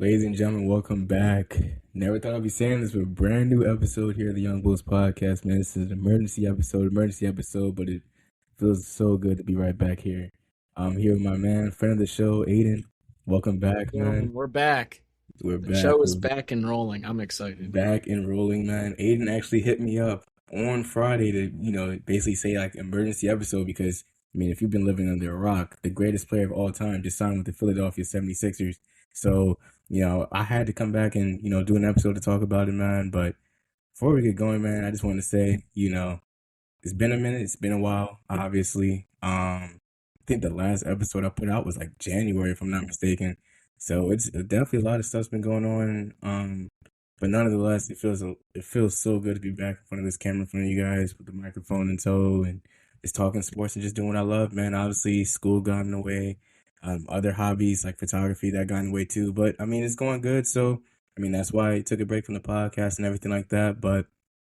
Ladies and gentlemen, welcome back. Never thought I'd be saying this, but a brand new episode here at the Youngbouls Podcast, man. This is an emergency episode, but it feels so good to be right back here. I'm here with my man, friend of the show, Aiden. Welcome back, man. We're back. We're The back. show is back and rolling. I'm excited. Back and rolling, man. Aiden actually hit me up on Friday to, basically say like emergency episode because, if you've been living under a rock, the greatest player of all time just signed with the Philadelphia 76ers. So, I had to come back and, do an episode to talk about it, man. But before we get going, man, I just want to say, it's been a minute. It's been a while, obviously. I think the last episode I put out was like January, if I'm not mistaken. So it's definitely a lot of stuff's been going on. But nonetheless, it feels so good to be back in front of this camera, in front of you guys with the microphone in tow and just talking sports and just doing what I love, man. Obviously, school got in the way. Other hobbies like photography that got in the way too. But it's going good. So, that's why I took a break from the podcast and everything like that. But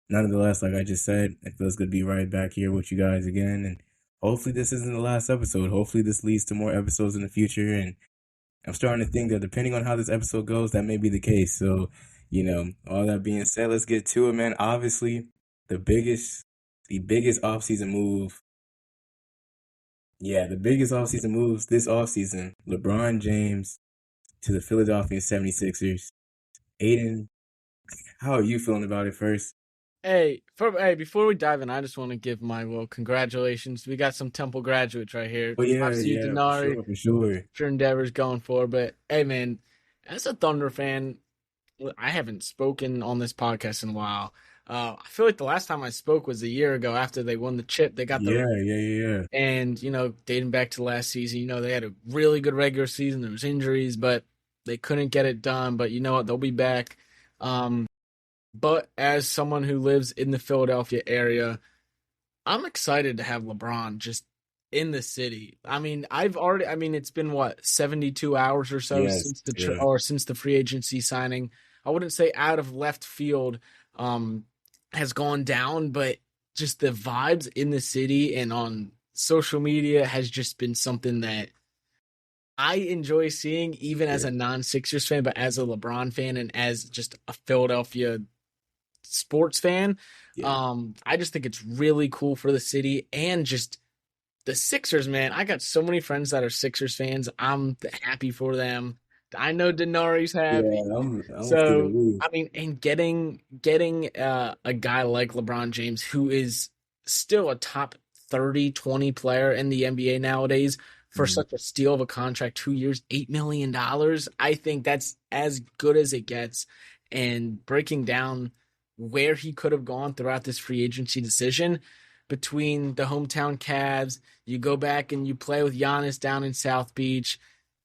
nonetheless, like I just said, it feels good to be right back here with you guys again. And hopefully this isn't the last episode. Hopefully this leads to more episodes in the future. And I'm starting to think that depending on how this episode goes, that may be the case. So, all that being said, let's get to it, man. Obviously, the biggest offseason move. Yeah, the biggest offseason moves this offseason, LeBron James to the Philadelphia 76ers. Aiden, how are you feeling about it first? Before we dive in, I just want to give my congratulations. We got some Temple graduates right here. Oh, yeah, Dinari, for sure. Your endeavors going for. But, hey, man, as a Thunder fan, I haven't spoken on this podcast in a while. I feel like the last time I spoke was a year ago after they won the chip. They got Yeah. And, dating back to last season, they had a really good regular season. There was injuries, but they couldn't get it done. But you know what? They'll be back. But as someone who lives in the Philadelphia area, I'm excited to have LeBron just in the city. It's been 72 hours or so since the free agency signing. I wouldn't say out of left field has gone down, but just the vibes in the city and on social media has just been something that I enjoy seeing, even as a non-Sixers fan, but as a LeBron fan and as just a Philadelphia sports fan. I just think it's really cool for the city and just the Sixers, man. I got so many friends that are Sixers fans. I'm happy for them. I know Dinari's happy. Yeah, and getting a guy like LeBron James, who is still a top 30, 20 player in the NBA nowadays, for such a steal of a contract, 2 years, $8 million. I think that's as good as it gets. And breaking down where he could have gone throughout this free agency decision between the hometown Cavs, you go back and you play with Giannis down in South Beach,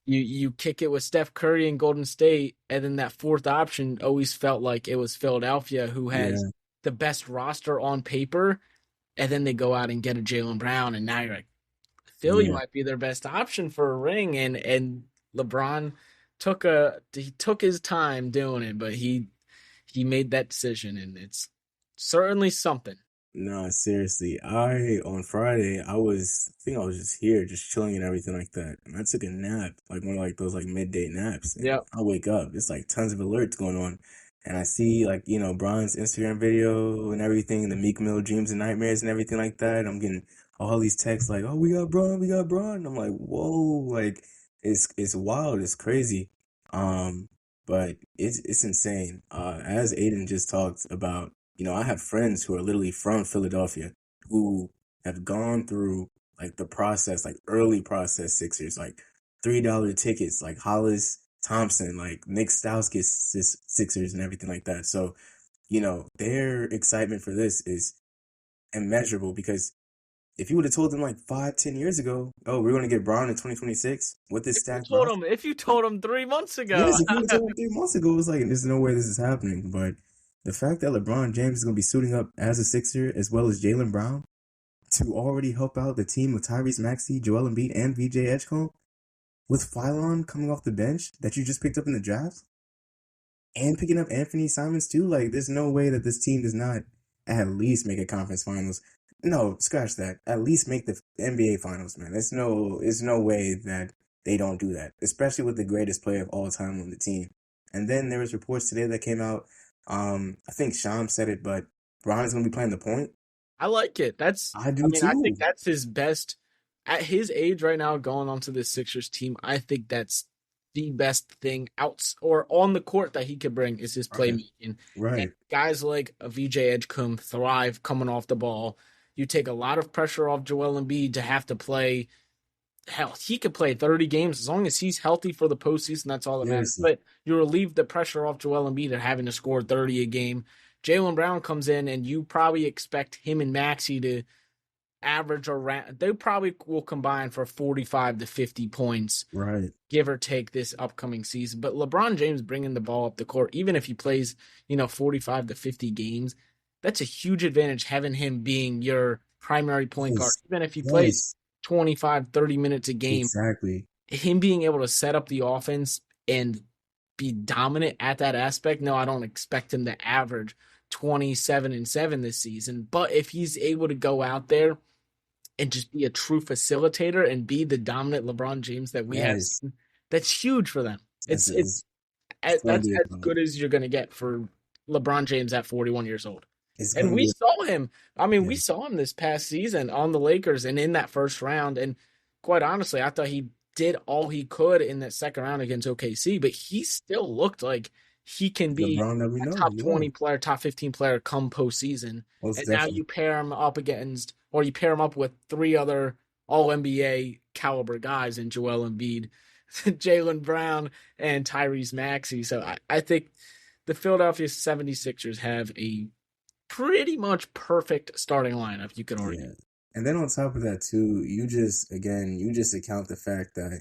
you kick it with Steph Curry in Golden State, and then that fourth option always felt like it was Philadelphia, who has the best roster on paper, and then they go out and get a Jaylen Brown, and now you're like, Philly might be their best option for a ring, and LeBron took his time doing it, but he made that decision, and it's certainly something. No, seriously. On Friday, I think I was just here, just chilling and everything like that. And I took a nap, like one of like those like midday naps. And I wake up, it's like tons of alerts going on. And I see like, Bron's Instagram video and everything, the Meek Mill dreams and nightmares and everything like that. I'm getting all these texts like, oh, we got Bron. And I'm like, whoa, like it's wild, it's crazy. But it's insane. As Aiden just talked about, I have friends who are literally from Philadelphia who have gone through like the process, like early process Sixers, like $3 tickets, like Hollis Thompson, like Nick Stauskas Sixers and everything like that. So, their excitement for this is immeasurable because if you would have told them like 5-10 years ago, oh, we're going to get Bron in 2026 with this stacked roster. If you told them 3 months ago. Yes, if you would have told them 3 months ago, it was like, there's no way this is happening. But the fact that LeBron James is going to be suiting up as a Sixer as well as Jaylen Brown to already help out the team with Tyrese Maxey, Joel Embiid, and VJ Edgecombe, with Phylon coming off the bench that you just picked up in the draft, and picking up Anthony Simons too, like there's no way that this team does not at least make a conference finals. No, scratch that. At least make the NBA finals, man. There's no way that they don't do that, especially with the greatest player of all time on the team. And then there was reports today that came out. I think Sham said it, but Bron is going to be playing the point. I like it. I do I think too. that's his best at his age right now. Going onto the Sixers team, I think that's the best thing out or on the court that he could bring is his Right. playmaking. And Right. guys like a VJ Edgecombe thrive coming off the ball. You take a lot of pressure off Joel Embiid to have to play. Hell, he could play 30 games as long as he's healthy for the postseason. That's all that matters. Seriously. But you relieve the pressure off Joel Embiid of having to score 30 a game. Jaylen Brown comes in, and you probably expect him and Maxey to average around. They probably will combine for 45 to 50 points, Right. give or take, this upcoming season. But LeBron James bringing the ball up the court, even if he plays, 45 to 50 games, that's a huge advantage having him being your primary point guard. Yes. Even if he plays Yes. 25, 30 minutes a game, Exactly. him being able to set up the offense and be dominant at that aspect. No, I don't expect him to average 27-7 this season. But if he's able to go out there and just be a true facilitator and be the dominant LeBron James that we have Yes. seen, that's huge for them. That's That's going to as be a good as you're going to get for LeBron James at 41 years old. It's And going to we be saw him. I mean, yeah. we saw him this past season on the Lakers and in that first round. And quite honestly, I thought he did all he could in that second round against OKC, but he still looked like he can be LeBron that we a know. top Yeah. 20 player, top 15 player come postseason. Most And now definitely. you pair him up against, or you pair him up with three other all NBA caliber guys in Joel Embiid, Jaylen Brown, and Tyrese Maxey. So I think the Philadelphia 76ers have a pretty much perfect starting lineup, you could argue. Yeah. And then on top of that too, you just account the fact that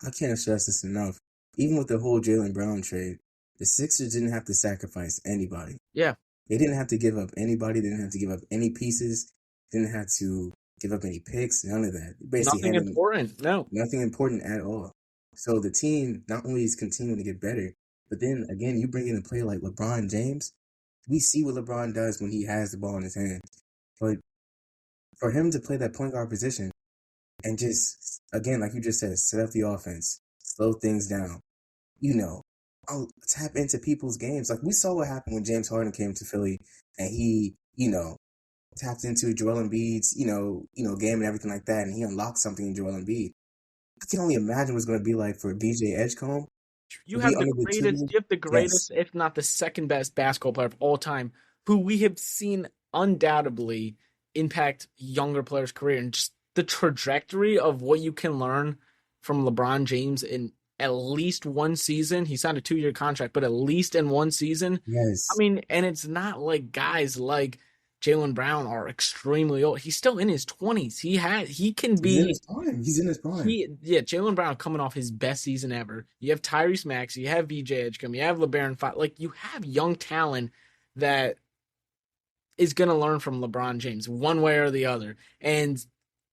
I can't stress this enough. Even with the whole Jaylen Brown trade, the Sixers didn't have to sacrifice anybody. Yeah. They didn't have to give up anybody. They didn't have to give up any pieces. Didn't have to give up any picks. None of that. Basically, Nothing important. No. nothing important at all. So the team not only is continuing to get better, but then again, you bring in a player like LeBron James. We see what LeBron does when he has the ball in his hands. But for him to play that point guard position and just, again, like you just said, set up the offense, slow things down, tap into people's games. Like we saw what happened when James Harden came to Philly and he, tapped into Joel Embiid's, game and everything like that, and he unlocked something in Joel Embiid. I can only imagine what it's going to be like for BJ Edgecombe. You have the greatest, Yes. if not the second best basketball player of all time, who we have seen undoubtedly impact younger players' career and just the trajectory of what you can learn from LeBron James in at least one season. He signed a 2-year contract, but at least in one season. Yes. I mean, and it's not like guys like Jaylen Brown are extremely old. He's still in his 20s. He can be. He's in his prime. Jaylen Brown coming off his best season ever. You have Tyrese Maxey, you have VJ Edgecombe, you have LeBaron Fight. Like, you have young talent that is going to learn from LeBron James one way or the other. And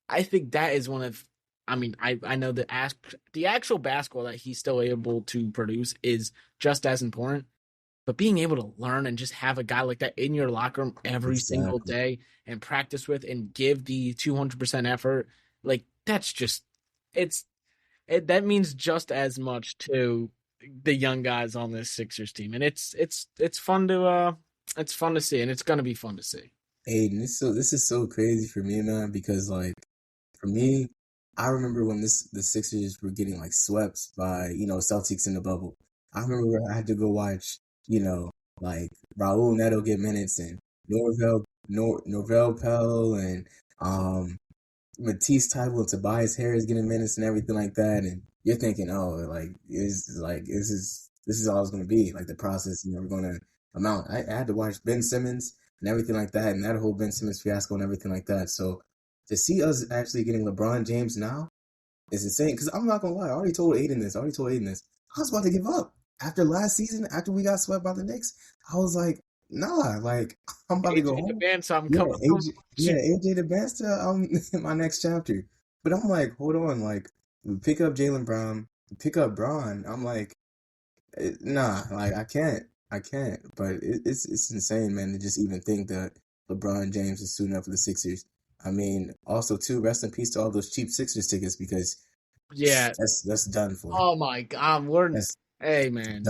I think that is one of, I know the actual basketball that he's still able to produce is just as important. But being able to learn and just have a guy like that in your locker room every single day and practice with and give the 200% effort, like that's just that means just as much to the young guys on this Sixers team, and it's fun to see, and it's gonna be fun to see. Aiden, this is so crazy for me, man, because like for me, I remember when the Sixers were getting like swept by Celtics in the bubble. I remember I had to go watch like Raul Neto get minutes and Norvell Pell and Matisse Thybulle and Tobias Harris getting minutes and everything like that, and you're thinking, oh, this is all it's gonna be, like the process never gonna amount. I had to watch Ben Simmons and everything like that, and that whole Ben Simmons fiasco and everything like that. So to see us actually getting LeBron James now is insane. Because I'm not gonna lie, I already told Aiden this. I was about to give up. After last season, after we got swept by the Knicks, I was like, nah, like I'm about to go home. AJ advanced to my next chapter. But I'm like, hold on, like we pick up Jaylen Brown, we pick up Braun. I'm like, nah, like I can't. But it's insane, man, to just even think that LeBron James is suiting up for the Sixers. I mean, also too, rest in peace to all those cheap Sixers tickets because that's done for. Oh my God, hey man,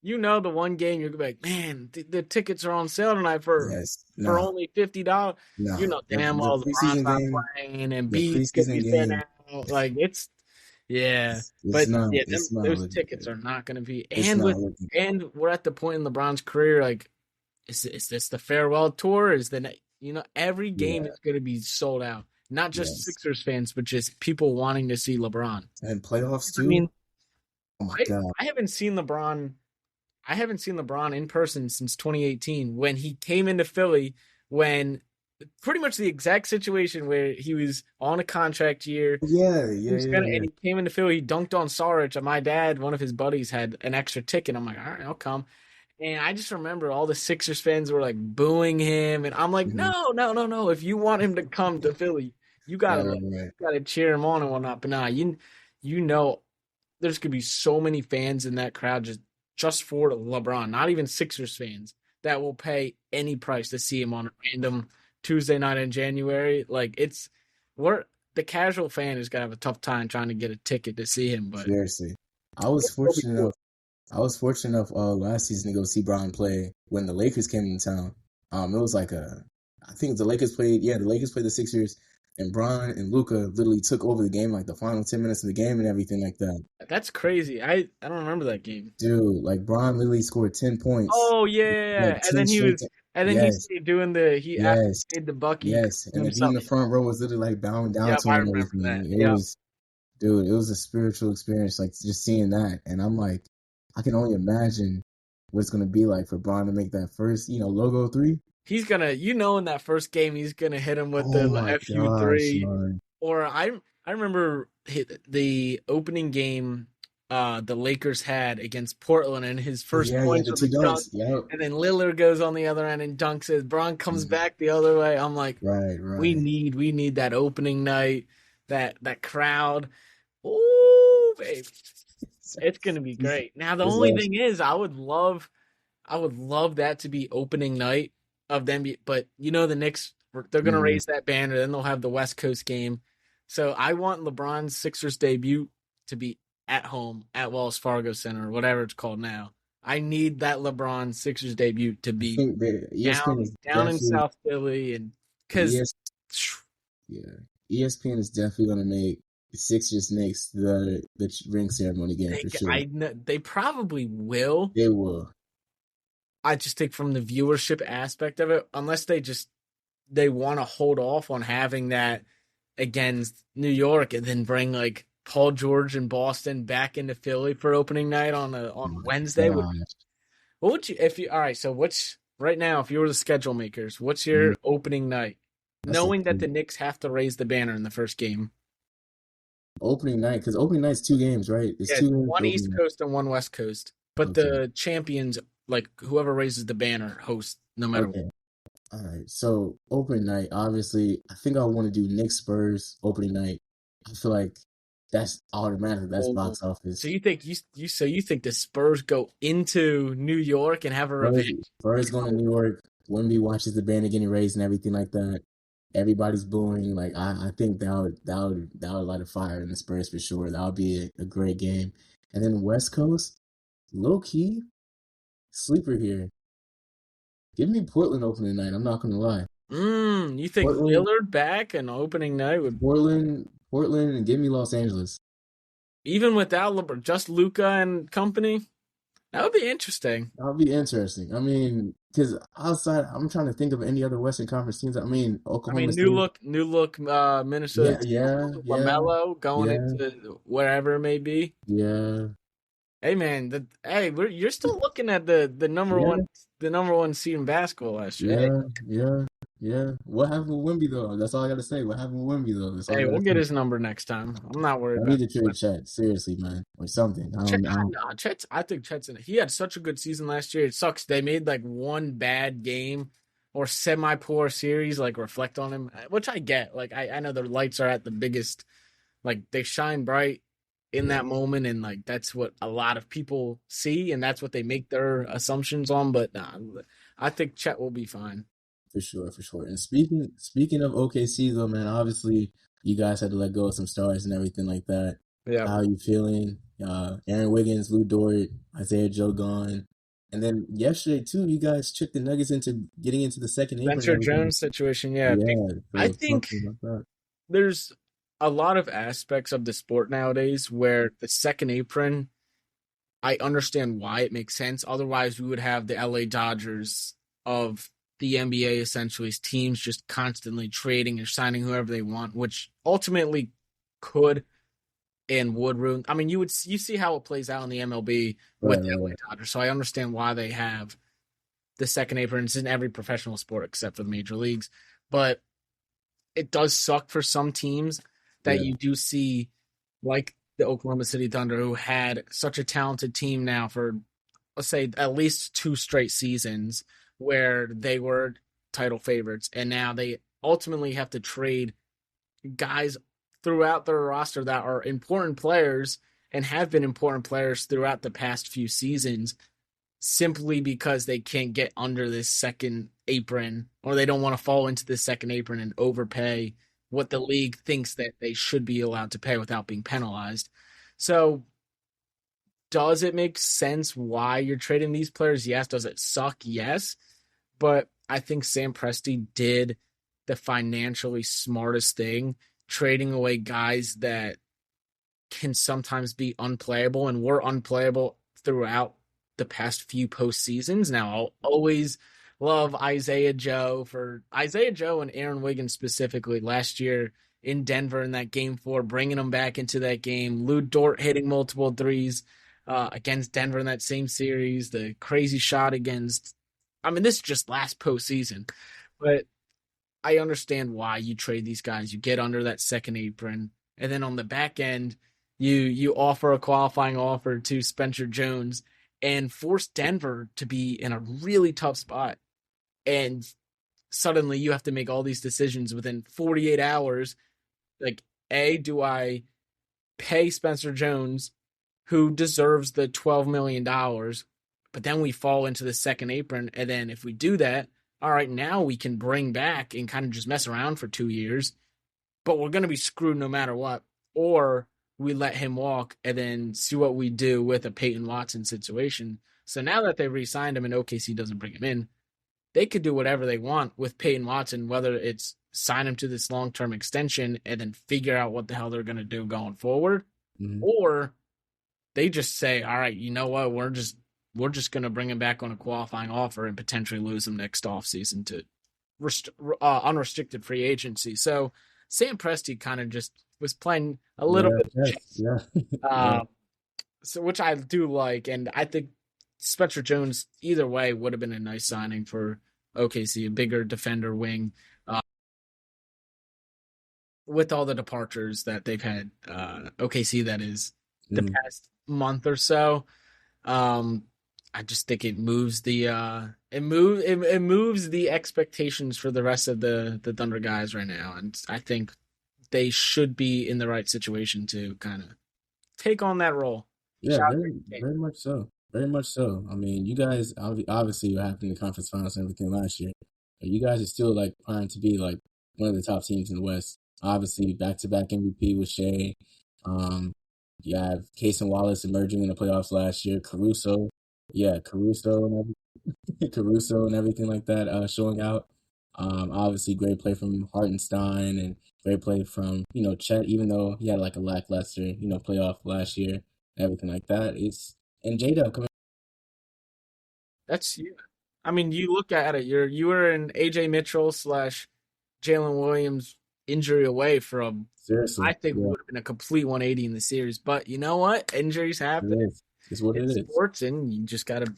the one game you're gonna be like, man, the tickets are on sale tonight for Yes. for Nah. only $50. You Nah. know The damn the well LeBron's preseason not game. playing and The B's gonna be preseason sitting game. out. Like yeah. It's But not. yeah, It's not those looking tickets good. are not gonna be It's not looking. and we're at the point in LeBron's career, like, is this the farewell tour? Is every game Yeah. is gonna be sold out. Not just Yes. Sixers fans, but just people wanting to see LeBron. And playoffs I too. mean, Oh my I God. I haven't seen LeBron in person since 2018 when he came into Philly, when pretty much the exact situation where he was on a contract year. Yeah. Yeah. Yeah. And Yeah. he came into Philly, he dunked on Saric, and my dad, one of his buddies, had an extra ticket. I'm like, all right, I'll come. And I just remember all the Sixers fans were like booing him, and I'm like, Mhm. no, no, no, no. If you want him to come to Philly, you gotta Right. Right. Right. cheer him on and whatnot. But nah, you know there's gonna be so many fans in that crowd just for LeBron, not even Sixers fans, that will pay any price to see him on a random Tuesday night in January. Like we're the casual fan is gonna have a tough time trying to get a ticket to see him, but Seriously. I was it'll be fortunate cool. enough. I was fortunate enough last season to go see Bron play when the Lakers came into town. It was like I think the Lakers played. Yeah, the Lakers played the Sixers, and Bron and Luca literally took over the game, like the final 10 minutes of the game and everything like that. That's crazy. I don't remember that game. Dude, like Bron literally scored 10 points, Oh yeah, like 10 straight. and then he Yes, started doing he after yes, he made the buck, he yes. And the dude in himself. the front row was literally like bowing down Yep, to I him and remember that. everything. It Yep. was, dude, it was a spiritual experience, like just seeing that. And I'm like, I can only imagine what it's gonna be like for Bron to make that first, logo three. He's gonna, in that first game, he's gonna hit him with Oh the my FU gosh, three. man. Or I remember the opening game, the Lakers had against Portland, and his Oh first yeah, yeah, points the was two a dunk, dunks. Yep. and then Lillard goes on the other end and dunks it. Bron comes Mhm. back the other way. I'm like, Right, we right. need that opening night, that crowd. Ooh, baby, it's gonna be This great. Now the this only last thing is, I would love that to be opening night of them, but the Knicks, they're gonna mhm. raise that banner, then they'll have the West Coast game. So I want LeBron's Sixers debut to be at home at Wells Fargo Center, or whatever it's called now. I need that LeBron Sixers debut to I be think the ESPN down is down in definitely South Philly, and because ES yeah. ESPN is definitely gonna make the Sixers Knicks the ring ceremony game for sure. they probably will. They will. I just think from the viewership aspect of it, unless they want to hold off on having that against New York and then bring like Paul George and Boston back into Philly for opening night on Oh my Wednesday. gosh. What would you if you all right? So what's right now if you were the schedule makers? What's Mhm. your opening night? That's a Knowing that the Knicks have to raise the banner in the first game. opening night, because opening night's 2 games, right? It's Yeah, 2 games one for opening East night. Coast and one West Coast. But Okay. the champions, like whoever raises the banner, hosts no matter what. Okay. All right. So opening night, obviously, I think I want to do Knicks Spurs opening night. I feel like that's automatic. That's Oh, box so office. you think you think the Spurs go into New York and have a Spurs, revenge? Spurs going to New York. Wemby watches the banner getting raised and everything like that. Everybody's booing. Like I think that would light a fire in the Spurs for sure. That would be a great game. And then West Coast, low key sleeper here. Give me Portland opening night. I'm not gonna lie. You think Portland, Lillard back and opening night would Portland, and give me Los Angeles. even without LeBron, just Luca and company? That would be interesting. That'll be interesting. I mean, because outside, I'm trying to think of any other Western Conference teams. I mean, I Oklahoma mean, State. new look, Minnesota Yeah, yeah, yeah, LaMelo going yeah, into wherever it may be. yeah, Hey man, you're still looking at the yeah, number one seed in basketball last year. yeah, yeah, yeah. What happened with Wemby though? That's all I gotta say. What happened with Wemby though? That's all I Hey, we'll gotta get say. his number next time. I'm not worried I about need to it. trade Chet seriously, man, or something. I Chet, don't. I don't. nah, Chet's. I think Chet's in it. He had such a good season last year. It sucks they made like one bad game or semi-poor series like reflect on him, which I get. Like I know the lights are at the biggest. Like they shine bright in Yeah, that moment, and like that's what a lot of people see, and that's what they make their assumptions on. But nah, I think Chet will be fine. for sure, for sure. And speaking of OKC though, man, obviously you guys had to let go of some stars and everything like that. Yeah. How are you feeling? Aaron Wiggins, Lou Dort, Isaiah Joe gone. And then yesterday too, you guys tricked the Nuggets into getting into the second apron Spencer and everything. Jones situation, yeah. Yeah, I so think something like that. there's a lot of aspects of the sport nowadays where the second apron, I understand why it makes sense. Otherwise, we would have the LA Dodgers of the NBA, essentially, teams just constantly trading and signing whoever they want, which ultimately could and would ruin. I mean, you see how it plays out in the MLB with the LA Right. Dodgers, so I understand why they have the second apron. It's in every professional sport except for the major leagues, but it does suck for some teams that Yeah. you do see, like the Oklahoma City Thunder, who had such a talented team now for, let's say, at least 2 straight seasons where they were title favorites, and now they ultimately have to trade guys throughout their roster that are important players and have been important players throughout the past few seasons simply because they can't get under this second apron or they don't want to fall into this second apron and overpay what the league thinks that they should be allowed to pay without being penalized. So, does it make sense why you're trading these players? Yes. Does it suck? Yes. But I think Sam Presti did the financially smartest thing, trading away guys that can sometimes be unplayable and were unplayable throughout the past few postseasons. Now, I'll always love Isaiah Joe and Aaron Wiggins specifically last year in Denver in that game 4, bringing them back into that game. Lou Dort hitting multiple threes against Denver in that same series. The crazy shot against, I mean, this is just last postseason, but I understand why you trade these guys. You get under that second apron, and then on the back end, you offer a qualifying offer to Spencer Jones and force Denver to be in a really tough spot. And suddenly you have to make all these decisions within 48 hours. Like, A, do I pay Spencer Jones, who deserves the $12 million, but then we fall into the second apron. And then if we do that, all right, now we can bring back and kind of just mess around for 2 years, but we're going to be screwed no matter what. Or we let him walk and then see what we do with a Peyton Watson situation. So now that they re-signed him and OKC doesn't bring him in, they could do whatever they want with Peyton Watson, whether it's sign him to this long-term extension and then figure out what the hell they're going to do going forward, or they just say, all right, you know what, we're just going to bring him back on a qualifying offer and potentially lose him next offseason to unrestricted free agency. So Sam Presti kind of just was playing a little bit of chess, Yeah. so which I do like, and I think Spencer Jones either way would have been a nice signing for OKC, a bigger defender wing. With all the departures that they've had, OKC that is the past month or so, I just think it moves the it moves the expectations for the rest of the Thunder guys right now, and I think they should be in the right situation to kind of take on that role. Yeah, very much so. Very much so. I mean, you guys obviously you happened in the conference finals and everything last year. But you guys are still like primed to be like one of the top teams in the West. Obviously, back-to-back MVP with Shea. You have Case and Wallace emerging in the playoffs last year. Caruso Caruso and everything like that showing out. Obviously, great play from Hartenstein and great play from Chet, even though he had like a lackluster playoff last year, everything like that. And J-Dub coming. That's you. I mean, you look at it. You were an AJ Mitchell slash Jalen Williams injury away from. Seriously, I think would have been a complete 180 in the series. But you know what? Injuries happen. It's what it is. Sports, and you just gotta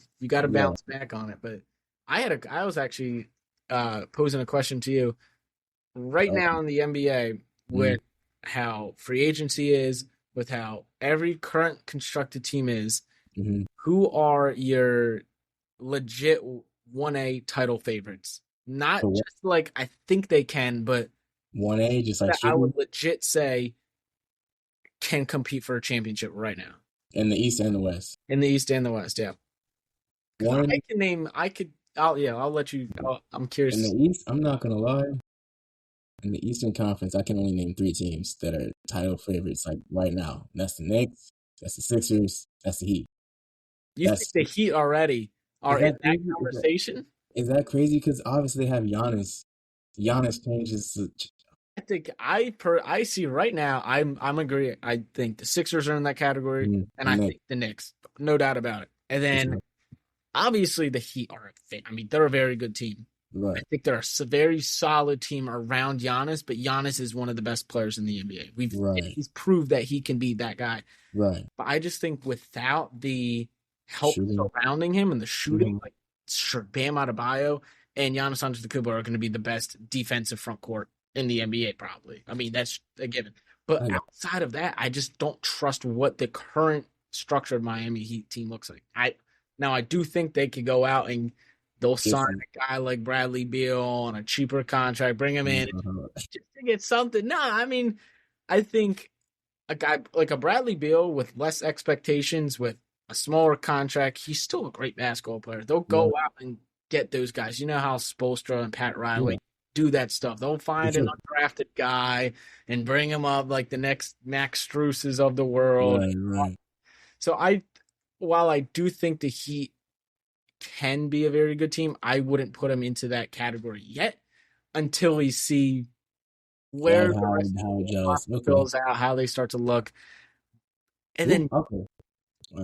bounce back on it. But I was actually posing a question to you right now in the NBA with how free agency is, with how every current constructed team is. Who are your legit 1A title favorites? Not just like I think they can, but 1A, just like I would legit say can compete for a championship right now. In the East and the West. In the East and the West, yeah. I'll let you. I'm curious. In the East, I'm not gonna lie. In the Eastern Conference, I can only name 3 teams that are title favorites like right now. That's the Knicks, that's the Sixers, that's the Heat. You think the Heat already? are Is in that that crazy? conversation. Is that crazy? Because obviously they have Giannis. Giannis changes. I think I see right now. I'm agree. I think the Sixers are in that category, and The I Knicks. think the Knicks, no doubt about it. And For then sure. obviously the Heat are a thing. I mean, they're a very good team. I Right. think they're a very solid team around Giannis, but Giannis is one of the best players in the NBA. Right. He's proved that he can be that guy. Right. But I just think without the help Shooting. surrounding him and the shooting, Hmm. like sure, Bam Adebayo and Giannis Antetokounmpo are going to be the best defensive front court in the NBA, probably. I mean, that's a given. But I got outside of that, I just don't trust what the current structured Miami Heat team looks like. I do think they could go out and they'll get sign some. a guy like Bradley Beal on a cheaper contract, bring him in Uh, just to get something. No, I mean, I think a guy like a Bradley Beal with less expectations, with a smaller contract, he's still a great basketball player. They'll yeah. go out and get those guys. You know how Spoelstra and Pat Yeah. Riley do that stuff. They'll For find an sure. undrafted guy and bring him up like the next Max Struesses of the world. Right. Right. So while I do think the Heat can be a very good team, I wouldn't put them into that category yet until we see where Like the rest of how the it gels. roster Okay. fills out, how they start to look. And Ooh, then okay.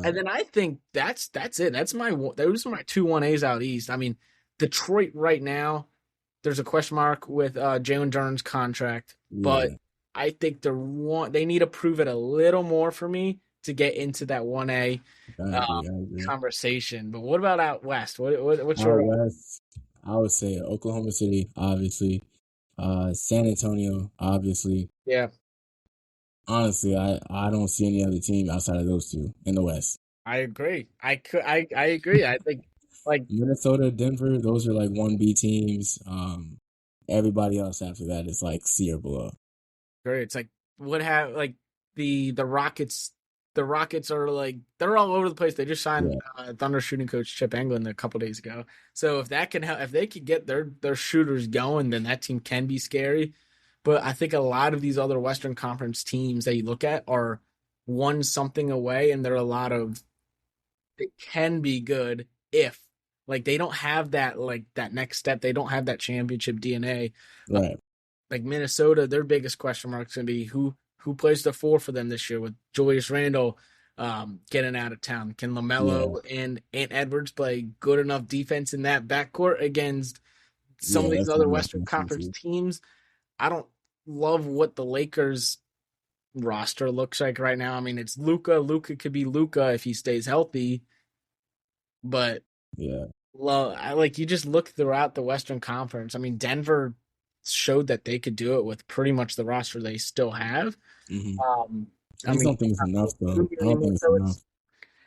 And then I think that's it. Those are my two 1As out east. I mean, Detroit right now, there's a question mark with Jalen Duren's contract, but Yeah. I think they need to prove it a little more for me to get into that 1A I agree. I agree. conversation. But what about out west? What's Out your west, I would say Oklahoma City, obviously. San Antonio, obviously. yeah? Honestly, I don't see any other team outside of those two in the West. I agree. I agree. I think like Minnesota, Denver, those are like 1B teams. Everybody else after that is like C or below. great. It's like the Rockets. The Rockets are like they're all over the place. They just signed Yeah. Thunder shooting coach Chip Engelland a couple days ago. So if that can help, if they could get their shooters going, then that team can be scary. But I think a lot of these other Western Conference teams that you look at are one something away, and they're a lot of they can be good if like they don't have that next step. They don't have that championship DNA. Right. Like Minnesota, their biggest question mark is going to be who plays the four for them this year with Julius Randle getting out of town. Can Yeah. LaMelo and Edwards play good enough defense in that backcourt against some Yeah, of these that's other gonna be Western interesting Conference too. teams? I don't love what the Lakers roster looks like right now. I mean, it's Luka. Luka could be Luka if he stays healthy, but Yeah. you just look throughout the Western Conference. I mean, Denver showed that they could do it with pretty much the roster they still have. Hmm. I I just mean, don't think it's enough though. I don't think it's so enough.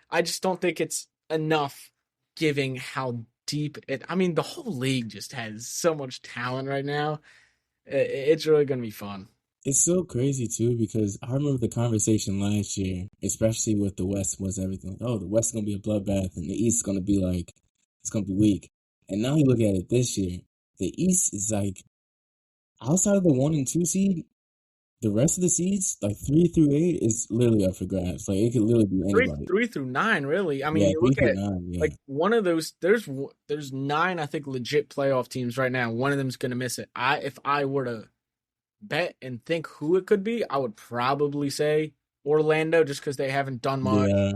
I just don't think it's enough giving how deep it. I mean, the whole league just has so much talent right now. It's really going to be fun. It's so crazy too because I remember the conversation last year, especially with the West was everything. Like, oh, the West is gonna be a bloodbath and the East is gonna be like it's gonna be weak. And now you look at it this year, the East is like outside of the 1 and 2 seed, the rest of the seeds, like 3 through 8, is literally up for grabs. Like it could literally be anybody. Three through nine, really. I mean, Yeah, you three look through at nine. Yeah, like one of those. There's nine, I think, legit playoff teams right now. One of them's going to miss it. If I were to bet and think who it could be, I would probably say Orlando, just because they haven't done much. yeah,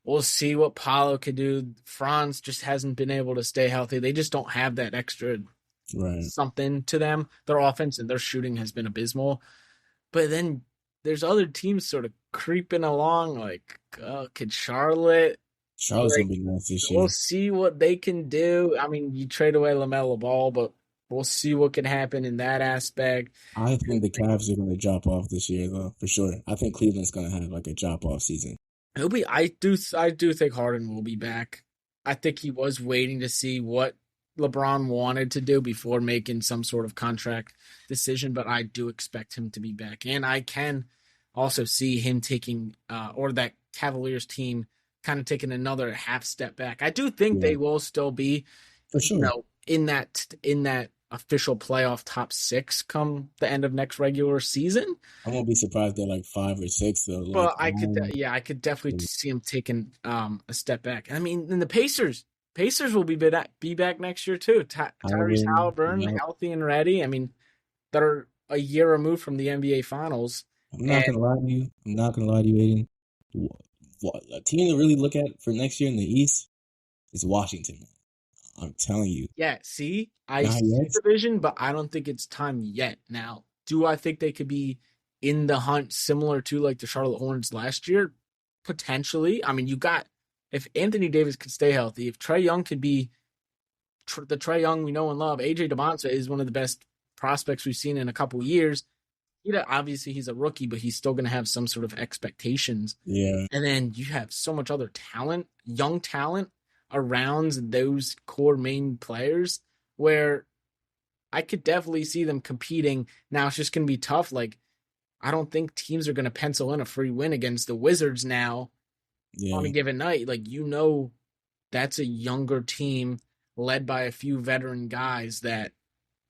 We'll see what Paulo could do. Franz just hasn't been able to stay healthy. They just don't have that extra right. something to them. Their offense and their shooting has been abysmal. But then there's other teams sort of creeping along. Like, could Charlotte? Charlotte's Like, gonna be nice this we'll year. see what they can do. I mean, you trade away LaMelo Ball, but we'll see what can happen in that aspect. I think the Cavs are gonna drop off this year though, for sure. I think Cleveland's gonna have like a drop off season. It'll be. I do think Harden will be back. I think he was waiting to see what LeBron wanted to do before making some sort of contract decision, but I do expect him to be back, and I can also see him taking or that Cavaliers team kind of taking another half step back. I do think Yeah, they will still be, for sure. in that official playoff top six come the end of next regular season. I won't be surprised they're like 5 or 6 though. Like But I could definitely see him taking a step back. I mean, and the Pacers will be back next year too. Tyrese Alvin, Halliburton, yep. healthy and ready. I mean, they're a year removed from the NBA Finals, I'm not and gonna lie to you. I'm not gonna lie to you, Aiden. A team to really look at for next year in the East is Washington. I'm telling you, yeah, see, I not see yet. the vision, but I don't think it's time yet. Now, do I think they could be in the hunt similar to like the Charlotte Hornets last year? Potentially. I mean, you got if Anthony Davis could stay healthy, if Trae Young could be the Trae Young we know and love, AJ DeMonta is one of the best prospects we've seen in a couple years. Obviously he's a rookie, but he's still going to have some sort of expectations. Yeah, And then you have so much other talent, young talent around those core main players where I could definitely see them competing. Now it's just going to be tough. Like, I don't think teams are going to pencil in a free win against the Wizards now on a yeah, given night. Like, that's a younger team led by a few veteran guys that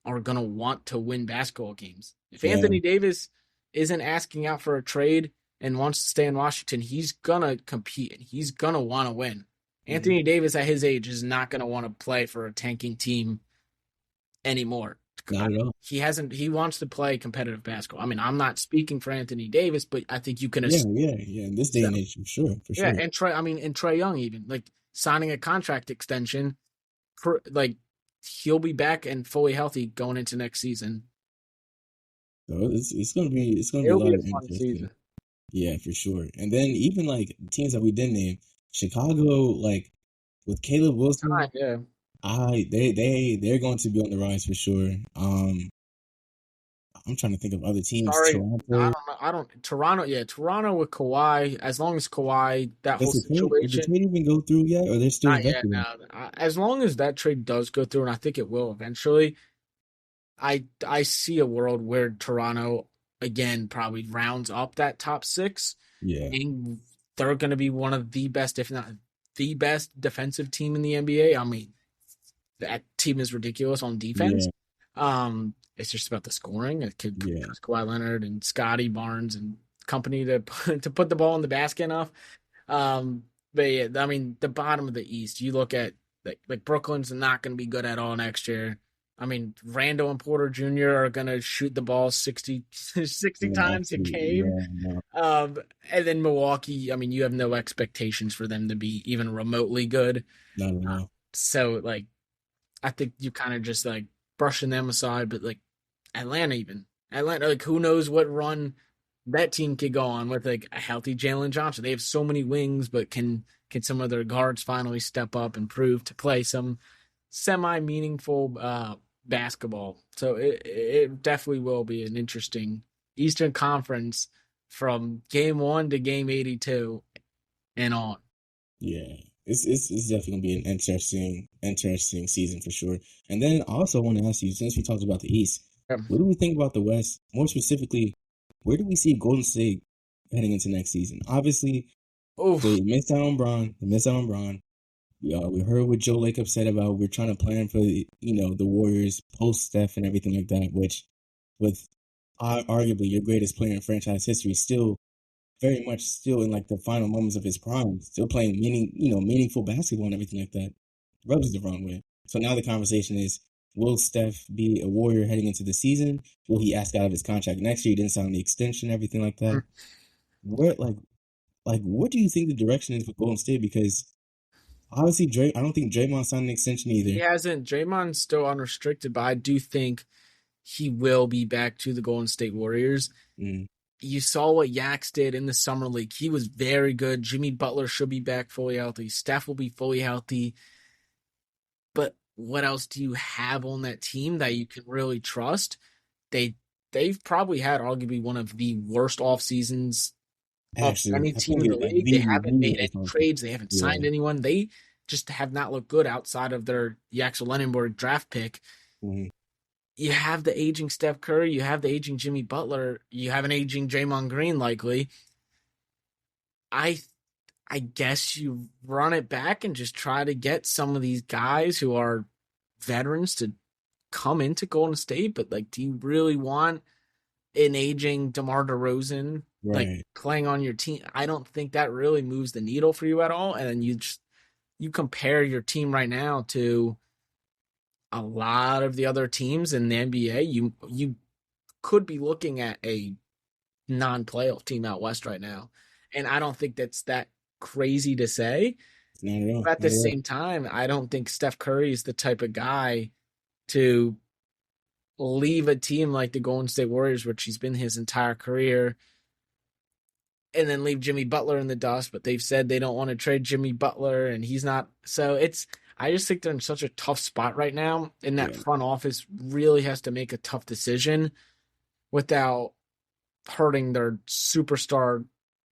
are going to want to win basketball games. If yeah. Anthony Davis isn't asking out for a trade and wants to stay in Washington, he's going to compete and he's going to want to win. Mhm. Anthony Davis at his age is not going to want to play for a tanking team anymore. Not at all. He wants to play competitive basketball. I mean, I'm not speaking for Anthony Davis, but I think you can Yeah, assume. yeah, yeah. In this day So, and age, for sure, for yeah, sure. and Trae Young even like signing a contract extension, like he'll be back and fully healthy going into next season. So it's gonna be a It'll lot be a of fun interesting. season. Yeah, for sure. And then even like teams that we didn't name, Chicago, like with Caleb Time, Wilson, yeah. they're going to be on the rise for sure. I'm trying to think of other teams. Sorry, I Toronto. don't know. I don't Toronto. Yeah, Toronto with Kawhi. As long as Kawhi, that whole Did the situation. trade even go through yet, or they're still Not yet. invested in? No. As long as that trade does go through, and I think it will eventually. I see a world where Toronto again probably rounds up that top six, Yeah, and they're going to be one of the best, if not the best, defensive team in the NBA. I mean, that team is ridiculous on defense. yeah, It's just about the scoring. It could yeah. trust Kawhi Leonard and Scotty Barnes and company to to put the ball in the basket enough. But yeah, I mean, the bottom of the East, you look at like Brooklyn's not going to be good at all next year. I mean, Randall and Porter Jr. are going to shoot the ball 60 Yeah, times a absolutely. game. Yeah, no, And then Milwaukee, I mean, you have no expectations for them to be even remotely good. not at all. So, like, I think you kind of just like brushing them aside, but like Atlanta, like who knows what run that team could go on with like a healthy Jalen Johnson. They have so many wings, but can some of their guards finally step up and prove to play some semi meaningful basketball? So it definitely will be an interesting Eastern Conference from game 1 to game 82 and on. Yeah, it's definitely gonna be an interesting season for sure. And then I also want to ask you, since we talked about the East, what do we think about the West? More specifically, where do we see Golden State heading into next season? Obviously, Oof. they missed out on Bron. They missed out on Bron. We heard what Joe Lacob said about we're trying to plan for the Warriors post Steph and everything like that. Which, with arguably your greatest player in franchise history, still very much still in like the final moments of his prime, still playing meaningful basketball and everything like that, rubs the wrong way. So now the conversation is, will Steph be a Warrior heading into the season? Will he ask out of his contract next year? He didn't sign the extension, everything like that. Where like what do you think the direction is for Golden State? Because obviously I don't think Draymond signed an extension He either. hasn't. Draymond's still unrestricted, but I do think he will be back to the Golden State Warriors. Mm, You saw what Yax did in the summer league. He was very good. Jimmy Butler should be back fully healthy. Steph will be fully healthy. But what else do you have on that team that you can really trust? They've probably had arguably one of the worst off seasons of actually, any I team think in the it like league. They haven't the made worst any option. trades. They haven't Yeah. signed anyone. They just have not looked good outside of their Yaxel Lenenberg draft pick. Mm, You have the aging Steph Curry. You have the aging Jimmy Butler. You have an aging Draymond Green, likely. I I guess you run it back and just try to get some of these guys who are veterans to come into Golden State. But like, do you really want an aging DeMar DeRozan like right. playing on your team? I don't think that really moves the needle for you at all. And then you just you compare your team right now to a lot of the other teams in the NBA, you could be looking at a non-playoff team out west right now. And I don't think that's that crazy to say. Not at all. But at Not the at all. same time, I don't think Steph Curry is the type of guy to leave a team like the Golden State Warriors, which he's been his entire career, and then leave Jimmy Butler in the dust. But they've said they don't want to trade Jimmy Butler, and he's not. So I just think they're in such a tough spot right now, and that Yeah. front office really has to make a tough decision without hurting their superstar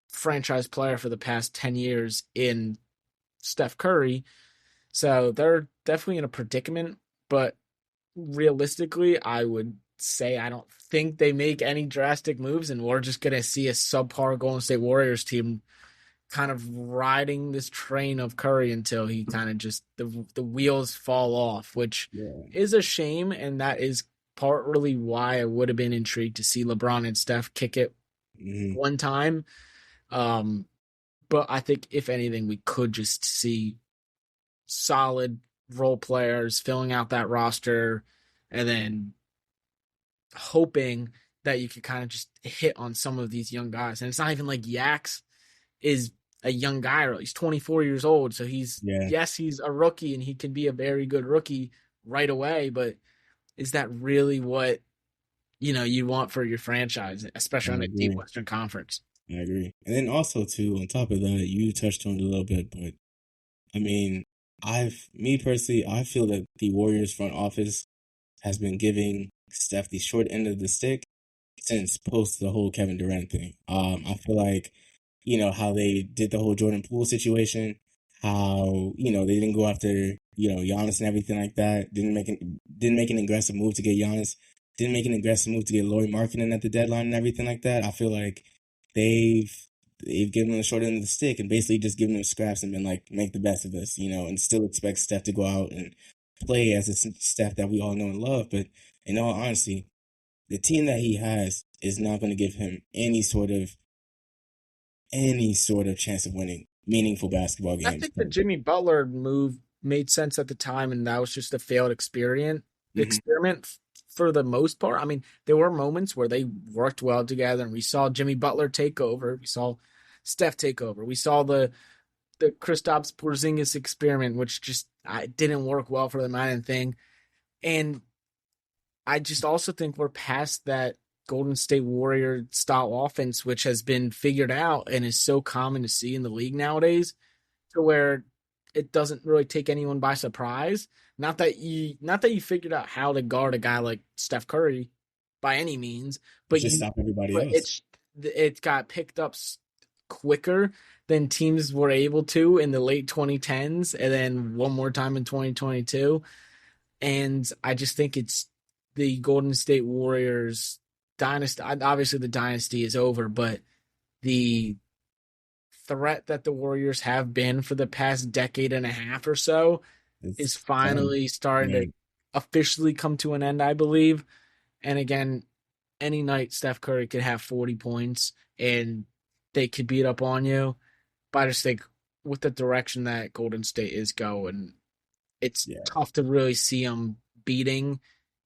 franchise player for the past 10 years in Steph Curry. So they're definitely in a predicament, but realistically, I would say I don't think they make any drastic moves, and we're just going to see a subpar Golden State Warriors team kind of riding this train of Curry until he kind of just the wheels fall off, which Yeah. is a shame, and that is partly why I would have been intrigued to see LeBron and Steph kick it one time. But I think if anything, we could just see solid role players filling out that roster, and then hoping that you could kind of just hit on some of these young guys. And it's not even like Yax is a young guy, he's 24 years old. So he's a rookie and he can be a very good rookie right away. But is that really what, you want for your franchise, especially on a deep Western Conference? I agree. And then also too, on top of that, you touched on it a little bit, but I mean, me personally, I feel that the Warriors front office has been giving Steph the short end of the stick since post the whole Kevin Durant thing. I feel like, how they did the whole Jordan Poole situation, how, they didn't go after, Giannis and everything like that. Didn't make an aggressive move to get Giannis. Didn't make an aggressive move to get Lauri Markkanen at the deadline and everything like that. I feel like they've given them the short end of the stick and basically just given them scraps and been like, make the best of this, and still expect Steph to go out and play as a Steph that we all know and love. But in all honesty, the team that he has is not going to give him any sort of chance of winning meaningful basketball games. I think the Jimmy Butler move made sense at the time, and that was just a failed experiment for the most part. I mean, there were moments where they worked well together, and we saw Jimmy Butler take over. We saw Steph take over. We saw the Kristaps Porzingis experiment, which just didn't work well for the Madden thing. And I just also think we're past that Golden State Warrior style offense, which has been figured out and is so common to see in the league nowadays, to where it doesn't really take anyone by surprise. Not that you figured out how to guard a guy like Steph Curry by any means, but just stop everybody else. It got picked up quicker than teams were able to in the late 2010s, and then one more time in 2022. And I just think it's the Golden State Warriors dynasty. Obviously, the dynasty is over, but the threat that the Warriors have been for the past decade and a half or so is finally starting to officially come to an end, I believe. And again, any night Steph Curry could have 40 points and they could beat up on you. But I just think with the direction that Golden State is going, it's tough to really see them beating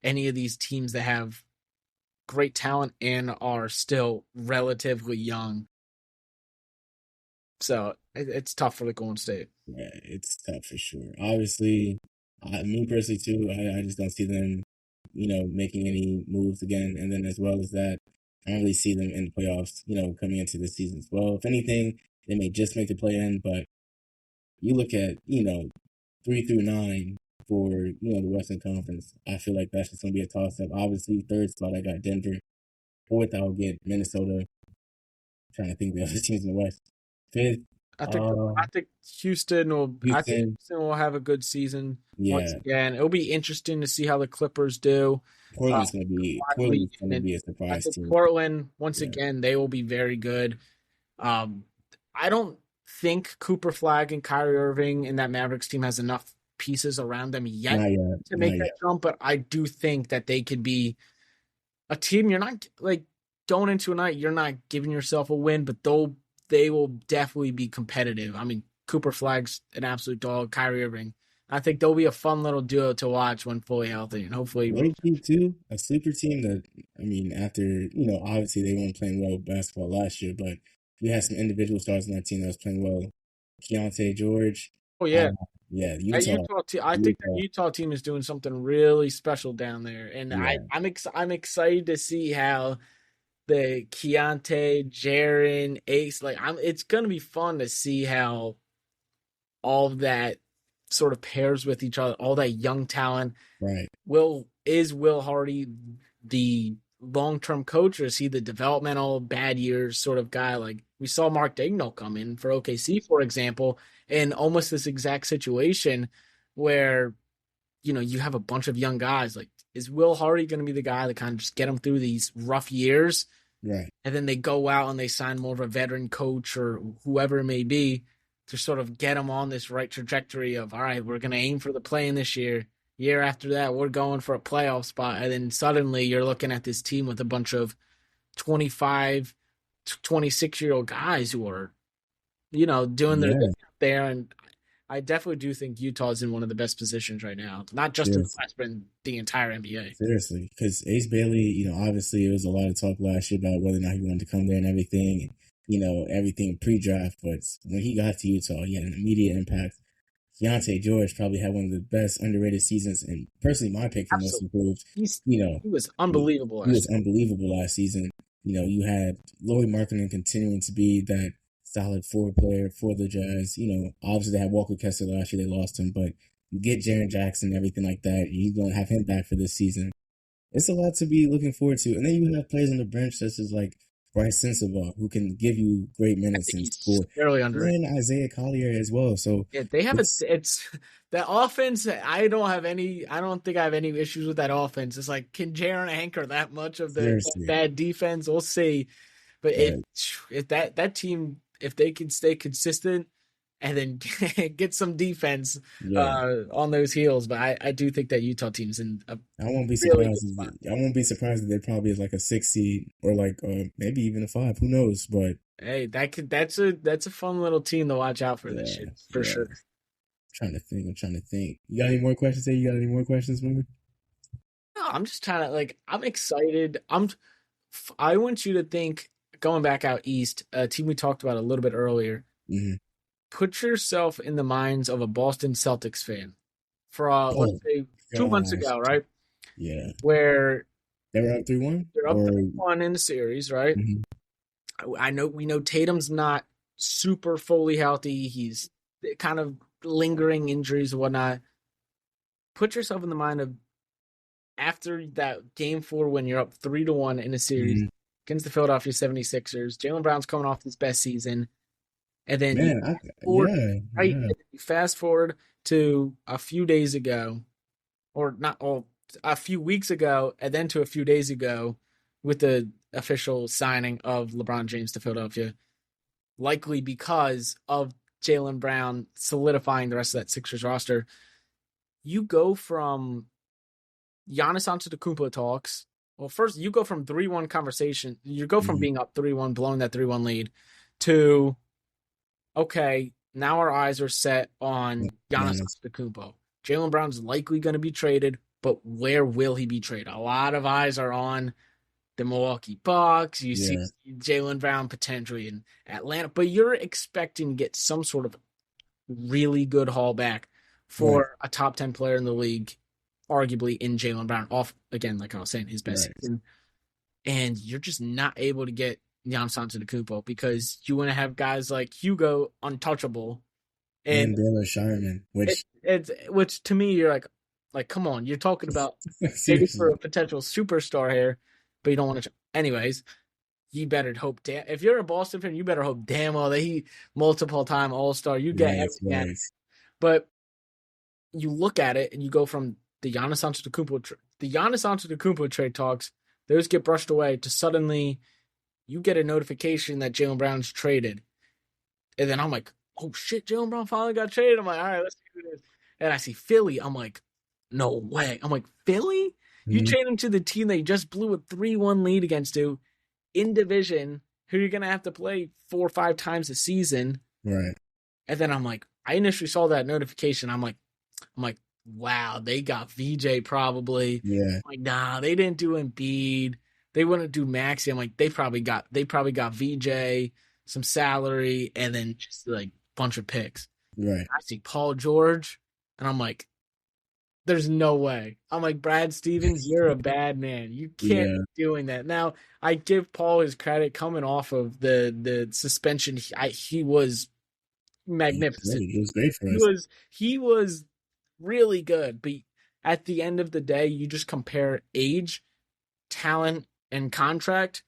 any of these teams that have great talent and are still relatively young. So it's tough for the Golden State. Yeah, it's tough for sure. Obviously, me personally too, I just don't see them, making any moves again. And then as well as that, I don't really see them in the playoffs, coming into this season as well. If anything, they may just make the play-in, but you look at, 3 through 9 for, the Western Conference, I feel like that's just going to be a toss-up. Obviously, third spot, I got Denver. Fourth, I'll get Minnesota. I'm trying to think of the other teams in the West. Fifth, I think Houston will have a good season once again. It'll be interesting to see how the Clippers do. Portland's going to be a surprise team. Portland, once again, they will be very good. I don't think Cooper Flag and Kyrie Irving and that Mavericks team has enough pieces around them yet to make that jump, but I do think that they could be a team. You're not like going into a night, you're not giving yourself a win, but they will definitely be competitive. I mean, Cooper Flag's an absolute dog. Kyrie Irving. I think they'll be a fun little duo to watch when fully healthy, and hopefully, Low key too, a sleeper team that I mean, after obviously they weren't playing well basketball last year, but we had some individual stars in that team that was playing well. Keontae George, oh uh, yeah, yeah, that Utah, Utah team. I think that Utah, Utah team is doing something really special down there, and yeah, I'm excited to see how the Keontae, Jaren, Ace, it's gonna be fun to see how all of that sort of pairs with each other, all that young talent. right, Will Hardy the long term coach, or is he the developmental bad years sort of guy? Like we saw Mark Daigneault come in for OKC, for example, in almost this exact situation where you have a bunch of young guys. Like, is Will Hardy going to be the guy that kind of just get them through these rough years, right, and then they go out and they sign more of a veteran coach or whoever it may be to sort of get them on this right trajectory of, all right, we're going to aim for the play-in this year. Year after that, we're going for a playoff spot. And then suddenly you're looking at this team with a bunch of 25, 26-year-old guys who are, doing their yeah, thing out there. And I definitely do think Utah's in one of the best positions right now, not just in the seriously, West, but in the entire NBA. seriously, because Ace Bailey, obviously it was a lot of talk last year about whether or not he wanted to come there and everything, and everything pre-draft, but when he got to Utah, he had an immediate impact. Keontae George probably had one of the best underrated seasons, and personally, my pick for most Absolutely. improved. He's, You know, he was he, unbelievable he was last unbelievable last season. You had Lloyd Markkinen continuing to be that solid forward player for the Jazz. Obviously they had Walker Kessler last year; they lost him, but you get Jaren Jackson and everything like that. You're gonna have him back for this season. It's a lot to be looking forward to, and then you have players on the bench such as like Bryce Sensabaugh, who can give you great I minutes think and he's score, fairly underrated. and Isaiah Collier as well. So Yeah, they have it's it's the offense. I don't think I have any issues with that offense. It's like, can Jaron anchor that much of the seriously, bad defense? We'll see. But but if that team, if they can stay consistent and then get some defense yeah. on those heels, but I do think that Utah team's in a I won't be really surprised. good spot. I won't be surprised if they probably is like a 6 seed or like maybe even a 5. Who knows? But Hey, that's a fun little team to watch out for this yeah, year for yeah. sure. Trying to think. I'm trying to think. You got any more questions? Hey, you got any more questions, maybe? No, I'm just trying to I'm excited. I want you to think going back out east, a team we talked about a little bit earlier. Mm-hmm. Put yourself in the minds of a Boston Celtics fan for let's Oh say 2 months gosh, ago, right? yeah. Where They were up 3-1, they're up or 3-1 in the series, right? mhm. We know Tatum's not super fully healthy. He's kind of lingering injuries and whatnot. Put yourself in the mind of after that game 4 when you're up 3-1 in a series Mhm. against the Philadelphia 76ers. Jaylen Brown's coming off his best season. And then Man, yeah, right, yeah, you fast forward to a few days ago, or not, well, a few weeks ago, and then to a few days ago with the official signing of LeBron James to Philadelphia, likely because of Jaylen Brown solidifying the rest of that Sixers roster. You go from Giannis Antetokounmpo talks. Well, first you go from 3-1 conversation. You go from mhm, being up 3-1, blowing that 3-1 lead, to okay, now our eyes are set on Giannis Giannis, Antetokounmpo. Jaylen Brown's likely going to be traded, but where will he be traded? A lot of eyes are on the Milwaukee Bucks. You see yeah, Jaylen Brown potentially in Atlanta, but you're expecting to get some sort of really good haul back right, for a top 10 player in the league, arguably in Jaylen Brown, off again, like I was saying, his best right. season. And you're just not able to get Giannis Antetokounmpo because you want to have guys like Hugo untouchable. And And Baylor Shireman, which to me, you're like, come on, you're talking about maybe for seriously, a potential superstar here, but you don't want to. Anyways, you better hope. If you're a Boston fan, you better hope damn well that he multiple time All Star. You get right, everything out of right, it. But you look at it and you go from the Giannis Antetokounmpo trade talks. Those get brushed away to suddenly you get a notification that Jaylen Brown's traded, and then I'm like, oh shit, Jaylen Brown finally got traded. I'm like, all right, let's see who it is. And I see Philly. I'm like, no way. I'm like, Philly? You mhm, trade him to the team that you just blew a 3-1 lead against to in division, who you're gonna have to play 4 or 5 times a season. right. And then I'm like, I initially saw that notification. I'm like, wow, they got VJ probably. Yeah, I'm like, nah, they didn't do Embiid. They wouldn't do Maxi. I'm like, they probably got VJ, some salary, and then just like bunch of picks. right. I see Paul George, and I'm like, there's no way. I'm like, Brad Stevens, you're a bad man. You can't Yeah, be doing that. Now, I give Paul his credit coming off of the suspension. He was magnificent. it was great for He us. was he was really good. But at the end of the day, you just compare age, talent, and contract,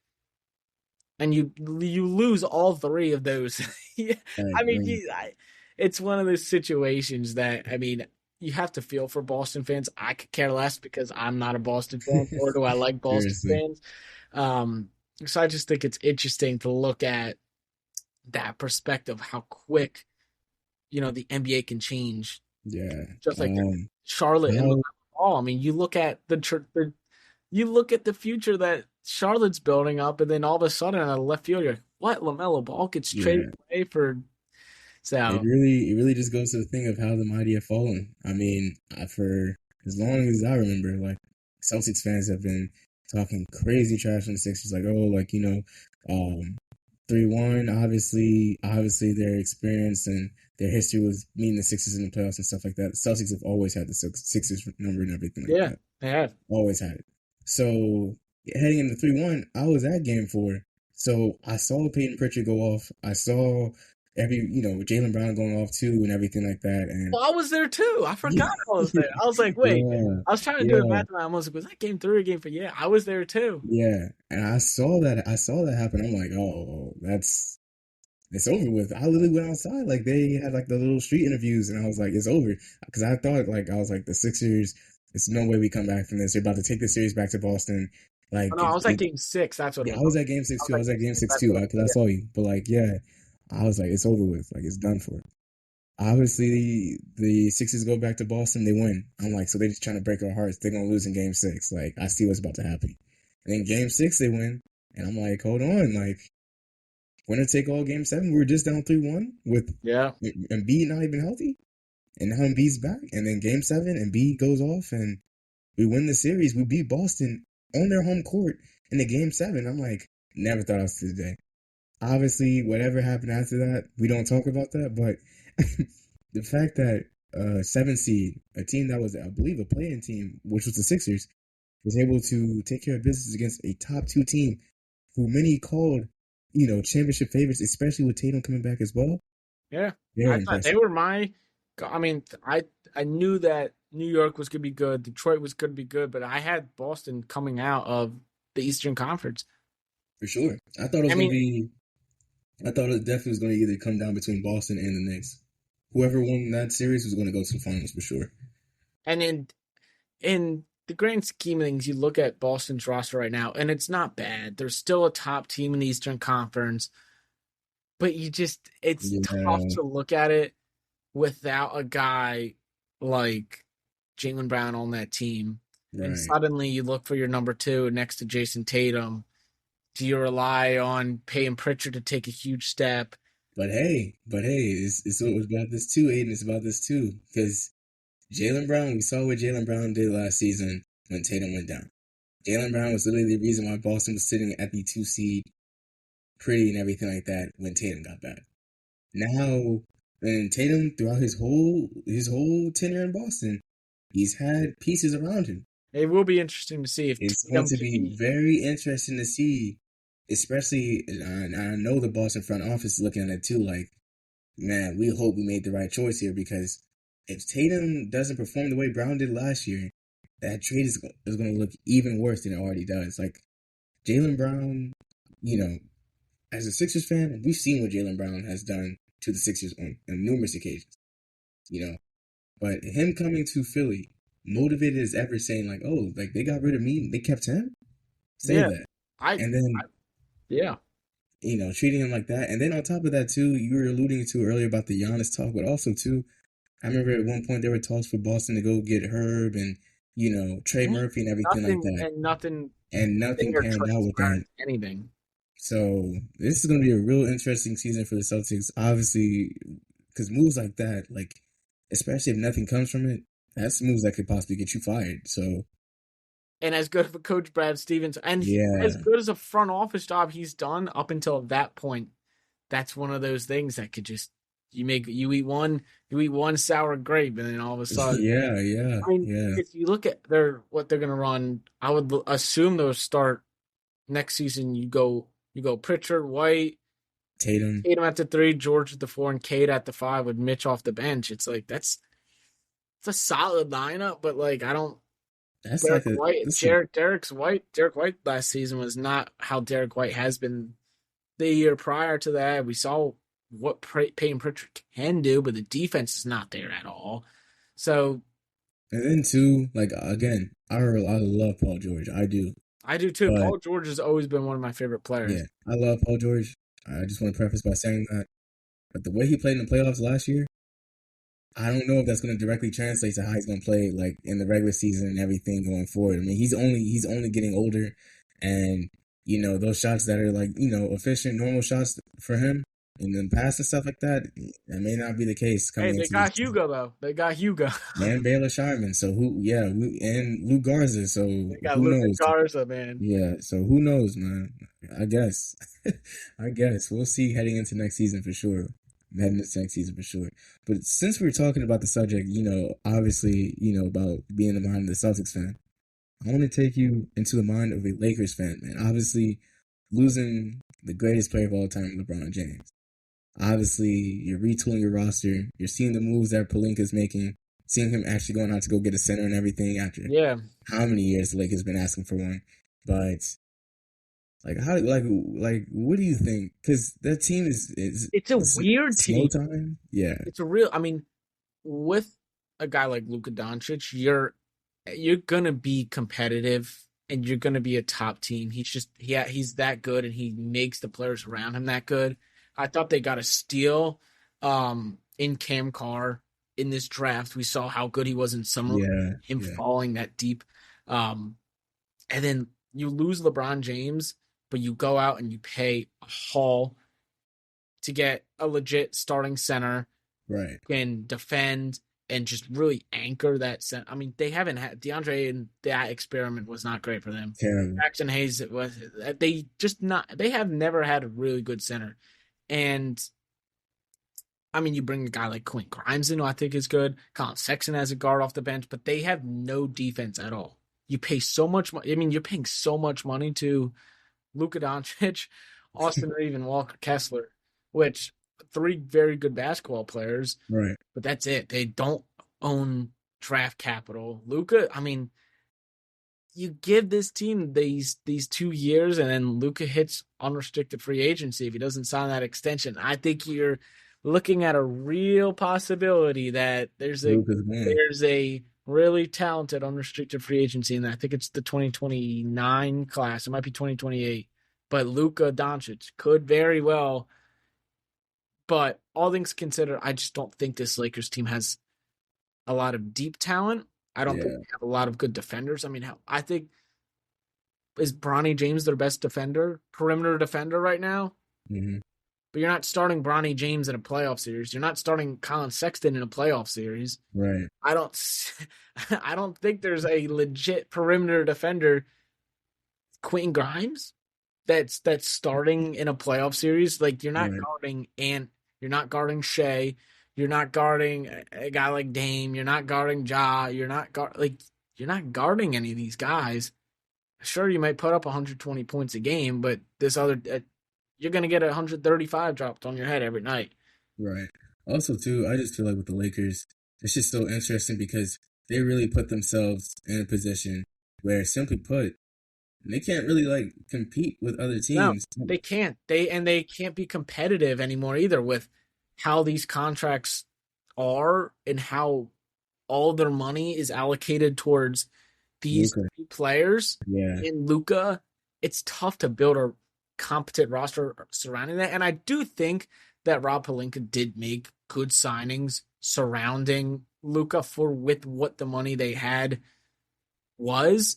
and you lose all three of those. Yeah, Right, I mean, right. it's one of those situations that I mean, you have to feel for Boston fans. I could care less because I'm not a Boston fan, nor do I like Boston Seriously. fans. Um, so I just think it's interesting to look at that perspective, how quick the NBA can change, Yeah. just like Charlotte and How LaMelo Ball. I mean, you look at the future that Charlotte's building up, and then all of a sudden, out of left field, you're like, what? LaMelo Ball gets traded yeah. away for so. It really just goes to the thing of how the mighty have fallen. I mean, for as long as I remember, like Celtics fans have been talking crazy trash on the Sixers, like, oh, like, 3-1. Obviously, their experience and their history was meeting the Sixers in the playoffs and stuff like that. The Celtics have always had the Sixers number and everything like Yeah, that. they have. Always had it. So heading into 3-1, I was at game four. So I saw Peyton Pritchard go off. I saw Jaylen Brown going off too and everything like that. And Well, I was there too. I forgot I was there. I was like, wait. yeah, I was trying to do the yeah, math, and I was like, was that game three or game four? Yeah, I was there too. yeah. And I saw that happen. I'm like, oh, it's over with. I literally went outside. Like they had like the little street interviews, and I was like, it's over. Because I was like, the Sixers. There's no way we come back from this. They're about to take the series back to Boston. Oh, Like, no, I was at game six. That's what it yeah, was. I was at game six I was too. I at was game at game six. six That's too what it because I was. saw you. But like, yeah, I was like, it's over with. Like, it's done for. Obviously, the Sixers go back to Boston. They win. I'm like, so they're just trying to break our hearts. They're gonna lose in game six. Like, I see what's about to happen. And then game six, they win. And I'm like, hold on, like, winner take all game seven. We were just down 3-1 with Yeah. Embiid not even healthy. And now Embiid's back. And then game seven, Embiid goes off and we win the series. We beat Boston on their home court in the game seven. I'm like, never thought I was today. Obviously, whatever happened after that, we don't talk about that. But the fact that seven seed, a team that was, I believe, a play-in team, which was the Sixers, was able to take care of business against a top two team who many called, championship favorites, especially with Tatum coming back as well. Yeah. Very I thought they impressive. were I mean, I knew that New York was going to be good, Detroit was going to be good, but I had Boston coming out of the Eastern Conference. For sure. I thought it definitely was going to either come down between Boston and the Knicks. Whoever won that series was going to go to the finals for sure. And in the grand scheme of things, you look at Boston's roster right now, and it's not bad. They're still a top team in the Eastern Conference, but it's tough Yeah, to look at it without a guy like Jaylen Brown on that team. And right. suddenly you look for your number two next to Jason Tatum. Do you rely on Peyton Pritchard to take a huge step? But hey, it's about this too, Aiden. It's about this too. Because Jaylen Brown, we saw what Jaylen Brown did last season when Tatum went down. Jaylen Brown was literally the reason why Boston was sitting at the 2 seed, pretty and everything like that when Tatum got back. Now, and Tatum throughout his whole tenure in Boston, he's had pieces around him. It will be interesting to see if It's going Tatum to can be be. very interesting to see, especially, and I know the Boston front office is looking at it too, like, man, we hope we made the right choice here because if Tatum doesn't perform the way Brown did last year, that trade is going to look even worse than it already does. Like, Jaylen Brown, you know, as a Sixers fan, we've seen what Jaylen Brown has done to the Sixers on numerous occasions, you know. But him coming to Philly, motivated as ever, saying like, "Oh, like they got rid of me, they kept him." Say Yeah, that, I, and I then yeah. treating him like that, and then on top of that too, you were alluding to earlier about the Giannis talk, but also too, I remember at one point there were talks for Boston to go get Herb and Trey Murphy and everything like that, Nothing and nothing there panned out with that. transpired anything. So this is going to be a real interesting season for the Celtics. Obviously, because moves like that, like especially if nothing comes from it, that's moves that could possibly get you fired. So And as good of a coach Brad Stevens, and as yeah, good as a front office job he's done up until that point, that's one of those things that could just you eat one sour grape, and then all of a sudden, yeah, yeah, I mean, yeah. if you look at what they're gonna run, I would assume they'll start next season. You go Pritchard, White, Tatum. Tatum at the 3, George at the 4, and Cade at the 5 with Mitch off the bench. It's like it's a solid lineup, but like I don't. That's like a listen. Derek White last season was not how Derek White has been the year prior to that. We saw what Peyton Pritchard can do, but the defense is not there at all. So And then too, like again, I love Paul George. I do. I do too. But Paul George has always been one of my favorite players. yeah, I love Paul George. I just want to preface by saying that. But the way he played in the playoffs last year, I don't know if that's going to directly translate to how he's going to play like in the regular season and everything going forward. I mean, he's only getting older, and those shots that are like efficient, normal shots for him in the past and stuff like that, that may not be the case Hey, coming they into this got Hugo though. They got Hugo. and Baylor Sharman. So and Lou Garza. So They got who Luka knows? Garza, man. Yeah. So who knows, man? I guess. I guess we'll see heading into next season for sure. Heading into next season for sure. But since we were talking about the subject, obviously, about being the mind of the Celtics fan, I want to take you into the mind of a Lakers fan, man. Obviously, losing the greatest player of all time, LeBron James. Obviously, you're retooling your roster. You're seeing the moves that Pelinka's making, seeing him actually going out to go get a center and everything after Yeah. how many years the Lakers been asking for one. But like how what do you think? Because that team is It's a weird slow team. time. Yeah, It's a real. I mean, with a guy like Luka Doncic, you're gonna be competitive and you're gonna be a top team. He's that good and he makes the players around him that good. I thought they got a steal in Cam Carr in this draft. We saw how good he was in summer, yeah, him yeah. falling that deep. And then you lose LeBron James, but you go out and you pay a haul to get a legit starting center Right. can defend and just really anchor that center. I mean, they haven't had DeAndre, and that experiment was not great for them. Terrible. Jackson Hayes they have never had a really good center. And I mean, you bring a guy like Quentin Grimes in, who I think is good. Colin Sexton as a guard off the bench, but they have no defense at all. You pay so much money. I mean, you're paying so much money to Luka Doncic, Austin Reeves, and Walker Kessler, which 3 very good basketball players, Right. but that's it. They don't own draft capital. Luka, I mean, you give this team these 2 years, and then Luka hits unrestricted free agency if he doesn't sign that extension. I think you're looking at a real possibility that there's a really talented unrestricted free agency, and I think it's the 2029 class. It might be 2028, but Luka Doncic could very well. But all things considered, I just don't think this Lakers team has a lot of deep talent. I don't think they have a lot of good defenders. I mean, I think is Bronny James their best perimeter defender right now? Mm-hmm. But you're not starting Bronny James in a playoff series. You're not starting Colin Sexton in a playoff series. Right. I don't think there's a legit perimeter defender. Quentin Grimes that's starting in a playoff series. Like you're not guarding you're not guarding Shea, you're not guarding a guy like Dame, you're not guarding Ja, you're not guarding any of these guys. Sure, you might put up 120 points a game, but this other you're gonna get 135 dropped on your head every night. Right. Also, too, I just feel like with the Lakers, it's just so interesting because they really put themselves in a position where, simply put, they can't really like compete with other teams. No, they can't. They can't be competitive anymore either with how these contracts are and how all their money is allocated towards these players. Yeah. In Luka, it's tough to build a competent roster surrounding that. And I do think that Rob Pelinka did make good signings surrounding Luka with what the money they had was.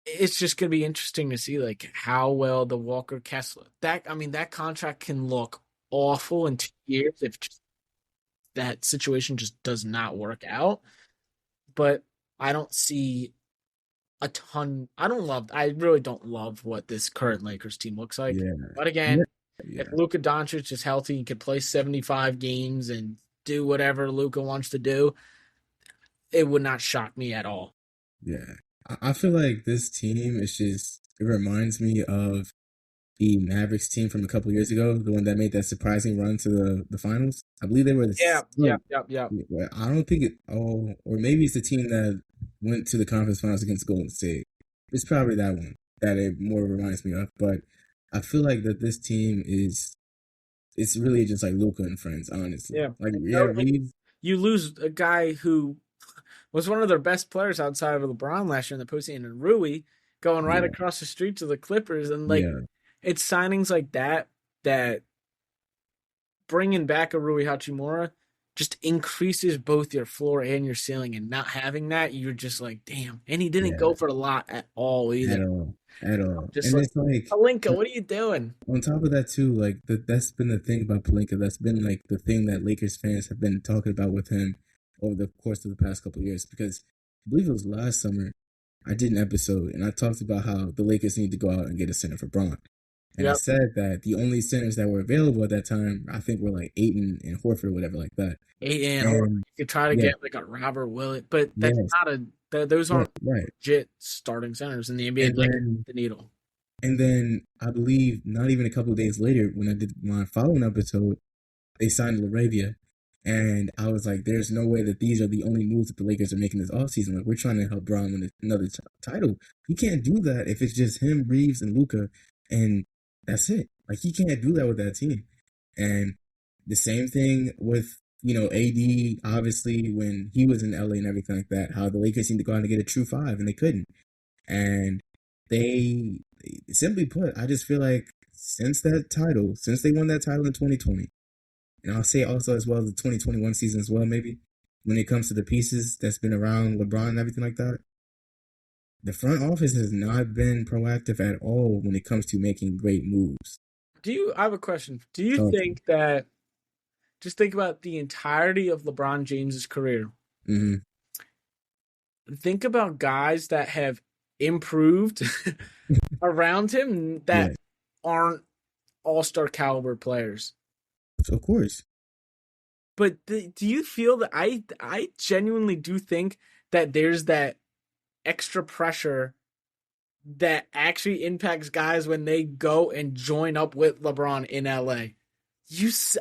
It's just going to be interesting to see like how well the Walker Kessler that contract can look awful in 2 years that situation just does not work out. But I don't see a ton. I really don't love what this current Lakers team looks like. Yeah. But again, Yeah. if Yeah. Luka Doncic is healthy and can play 75 games and do whatever Luka wants to do, it would not shock me at all. Yeah. I feel like this team is just, it reminds me of the Mavericks team from a couple years ago, the one that made that surprising run to the finals. I believe they were Yeah, like, yeah. I don't think it, oh, or maybe it's the team that went to the conference finals against Golden State. It's probably that one that it more reminds me of. But I feel like that this team it's really just like Luka and friends, honestly. Yeah. Like, yeah, No, and Reeves, you lose a guy who was one of their best players outside of LeBron last year in the postseason, and Rui going right yeah, across the street to the Clippers. And, like, yeah, it's signings like that bringing back a Rui Hachimura just increases both your floor and your ceiling. And not having that, you're just like, damn. And he didn't go yeah, for a lot at all either. at all, at all. Just And like, it's like, Palinka, what are you doing? on top of that too, like that's been the thing about Pelinka. That's been like the thing that Lakers fans have been talking about with him over the course of the past couple of years. Because I believe it was last summer, I did an episode and I talked about how the Lakers need to go out and get a center for Braun. And I Yep. said that the only centers that were available at that time, I think, were like Aiden and Horford or whatever like that. And or And you could try to yeah, get like a Robert Willett, but that's yes, not those right, aren't right. legit starting centers in the NBA. And Like then the needle. and then I believe not even a couple of days later, when I did my following episode, they signed LaRavia. And I was like, there's no way that these are the only moves that the Lakers are making this offseason. Like, we're trying to help Braun win another title. You can't do that if it's just him, Reeves, and Luka, and that's it. Like, he can't do that with that team. And the same thing with, AD, obviously, when he was in LA and everything like that, how the Lakers need to go out and get a true five, and they couldn't. And they, simply put, I just feel like since they won that title in 2020, and I'll say also as well the 2021 season as well, maybe, when it comes to the pieces that's been around LeBron and everything like that, the front office has not been proactive at all when it comes to making great moves. I have a question. Do you So, think that just think about the entirety of LeBron James's career? mm-hmm, Think about guys that have improved around him yeah, that aren't all-star caliber players. so of course, But do you feel that I genuinely do think that there's that extra pressure that actually impacts guys when they go and join up with LeBron in LA.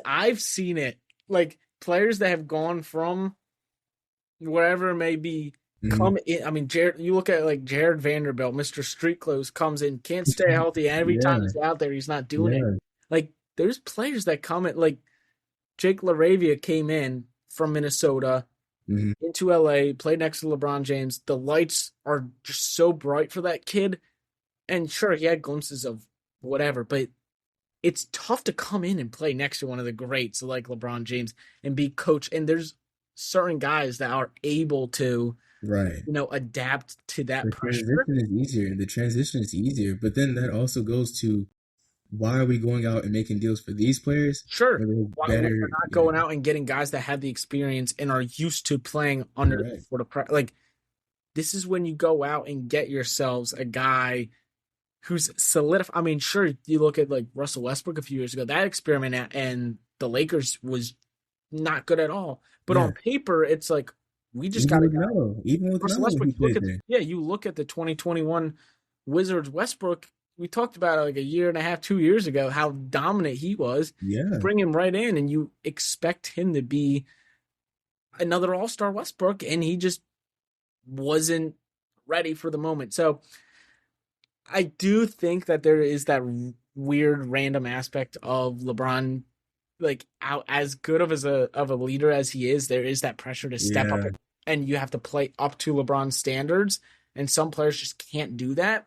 I've seen it. Like players that have gone from wherever it may be mm-hmm, come in. I mean, you look at like Jared Vanderbilt, Mr. Street Clothes comes in, can't stay healthy. Every time yeah, he's out there, he's not doing it. yeah, Like there's players that come in, like Jake LaRavia came in from Minnesota mm-hmm, into LA, played next to LeBron James. The lights are just so bright for that kid. And sure, he had glimpses of whatever, but it's tough to come in and play next to one of the greats like LeBron James and be coached. And there's certain guys that are able to, right. adapt to that The pressure. transition is easier. The transition is easier, but then that also goes to why are we going out and making deals for these players? Sure. Where they're Why better, we're not going out and getting guys that have the experience and are used to playing under correct. for the pressure. Like this is when you go out and get yourselves a guy who's solidified. I mean, sure, you look at like Russell Westbrook a few years ago. That experiment and the Lakers was not good at all. But Yeah, on paper, it's like we just even got a with guy. Melo, even with Russell Melo, Westbrook. he played there. You look at the 2021 Wizards Westbrook. We talked about it like a year and a half, 2 years ago, how dominant he was. You Yeah, bring him right in, and you expect him to be another All-Star Westbrook, and he just wasn't ready for the moment. So I do think that there is that weird random aspect of LeBron, like out as good of a leader as he is, there is that pressure to step up yeah, and you have to play up to LeBron's standards, and some players just can't do that.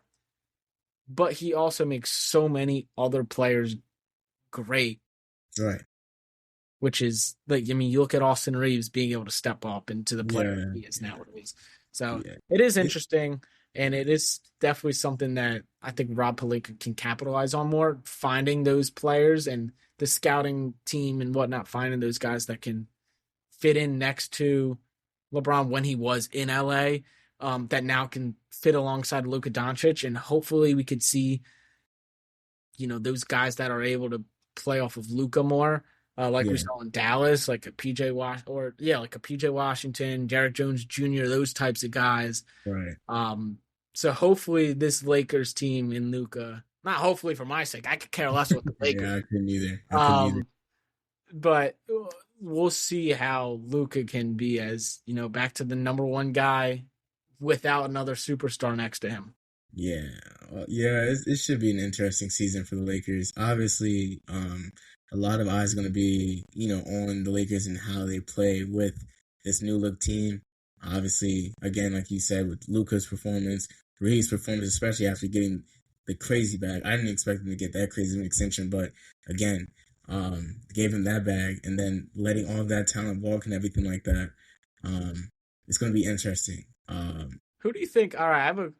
But he also makes so many other players great, right. which is like you look at Austin Reeves being able to step up into the player Yeah, he is nowadays. So yeah. it is interesting. And it is definitely something that I think Rob Pelinka can capitalize on more, finding those players and the scouting team and whatnot, finding those guys that can fit in next to LeBron when he was in LA, that now can fit alongside Luka Doncic, and hopefully we could see, those guys that are able to play off of Luka more, like we Yeah, saw in Dallas, like like a PJ Washington, Derrick Jones Jr., those types of guys. right. So hopefully this Lakers team in Luka, not hopefully for my sake, I could care less what the Lakers. Yeah, I couldn't either. I couldn't either. Um, but we'll see how Luka can be as, back to the number one guy without another superstar next to him. Yeah, yeah, it should be an interesting season for the Lakers. Obviously, a lot of eyes going to be, on the Lakers and how they play with this new look team. Obviously, again, like you said, with Luka's performance, Rui's performance, especially after getting the crazy bag. I didn't expect him to get that crazy of an extension, but again, gave him that bag and then letting all of that talent walk and everything like that. It's going to be interesting. Who do you think? All right,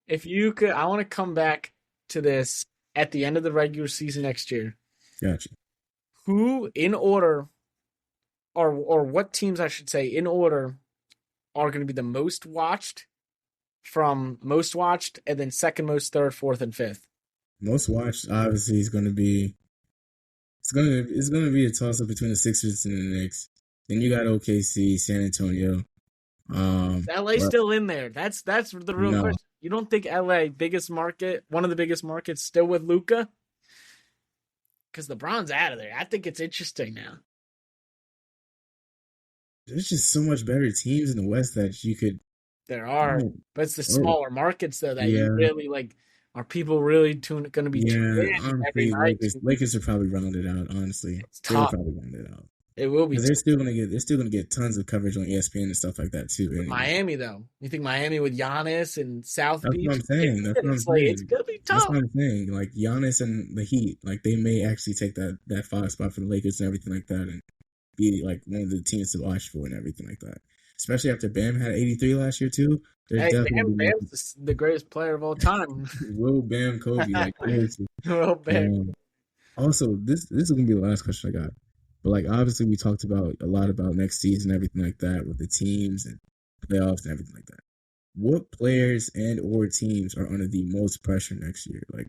if you could, I want to come back to this at the end of the regular season next year. Gotcha. Who in order, or what teams I should say in order, are going to be the most watched, from most watched, and then second most, third, fourth, and fifth? Most watched, obviously, is going to be a toss up between the Sixers and the Knicks. Then you got OKC, San Antonio. LA still in there. That's the real question. You don't think LA, biggest market, one of the biggest markets, still with Luka? Because LeBron's out of there. I think it's interesting now. There's just so much better teams in the West that you could. There are, but it's the smaller markets though that you really like. Are people really going to be tuned in every night? Lakers are probably rounded out. Honestly, it's tough. They're probably rounded out. It will be. They're still gonna get tons of coverage on ESPN and stuff like that too. Anyway. Miami though, you think Miami with Giannis and South Beach? That's what I'm saying. It's gonna be tough. That's what I'm saying. Like Giannis and the Heat, like they may actually take that 5 spot for the Lakers and everything like that, and be like one of the teams to watch for and everything like that. Especially after Bam had 83 last year too. Bam's the greatest player of all time. Will Bam Kobe, like Will Bam. Also, this is gonna be the last question I got. But like obviously we talked about a lot about next season and everything like that with the teams and playoffs and everything like that. What players and or teams are under the most pressure next year? Like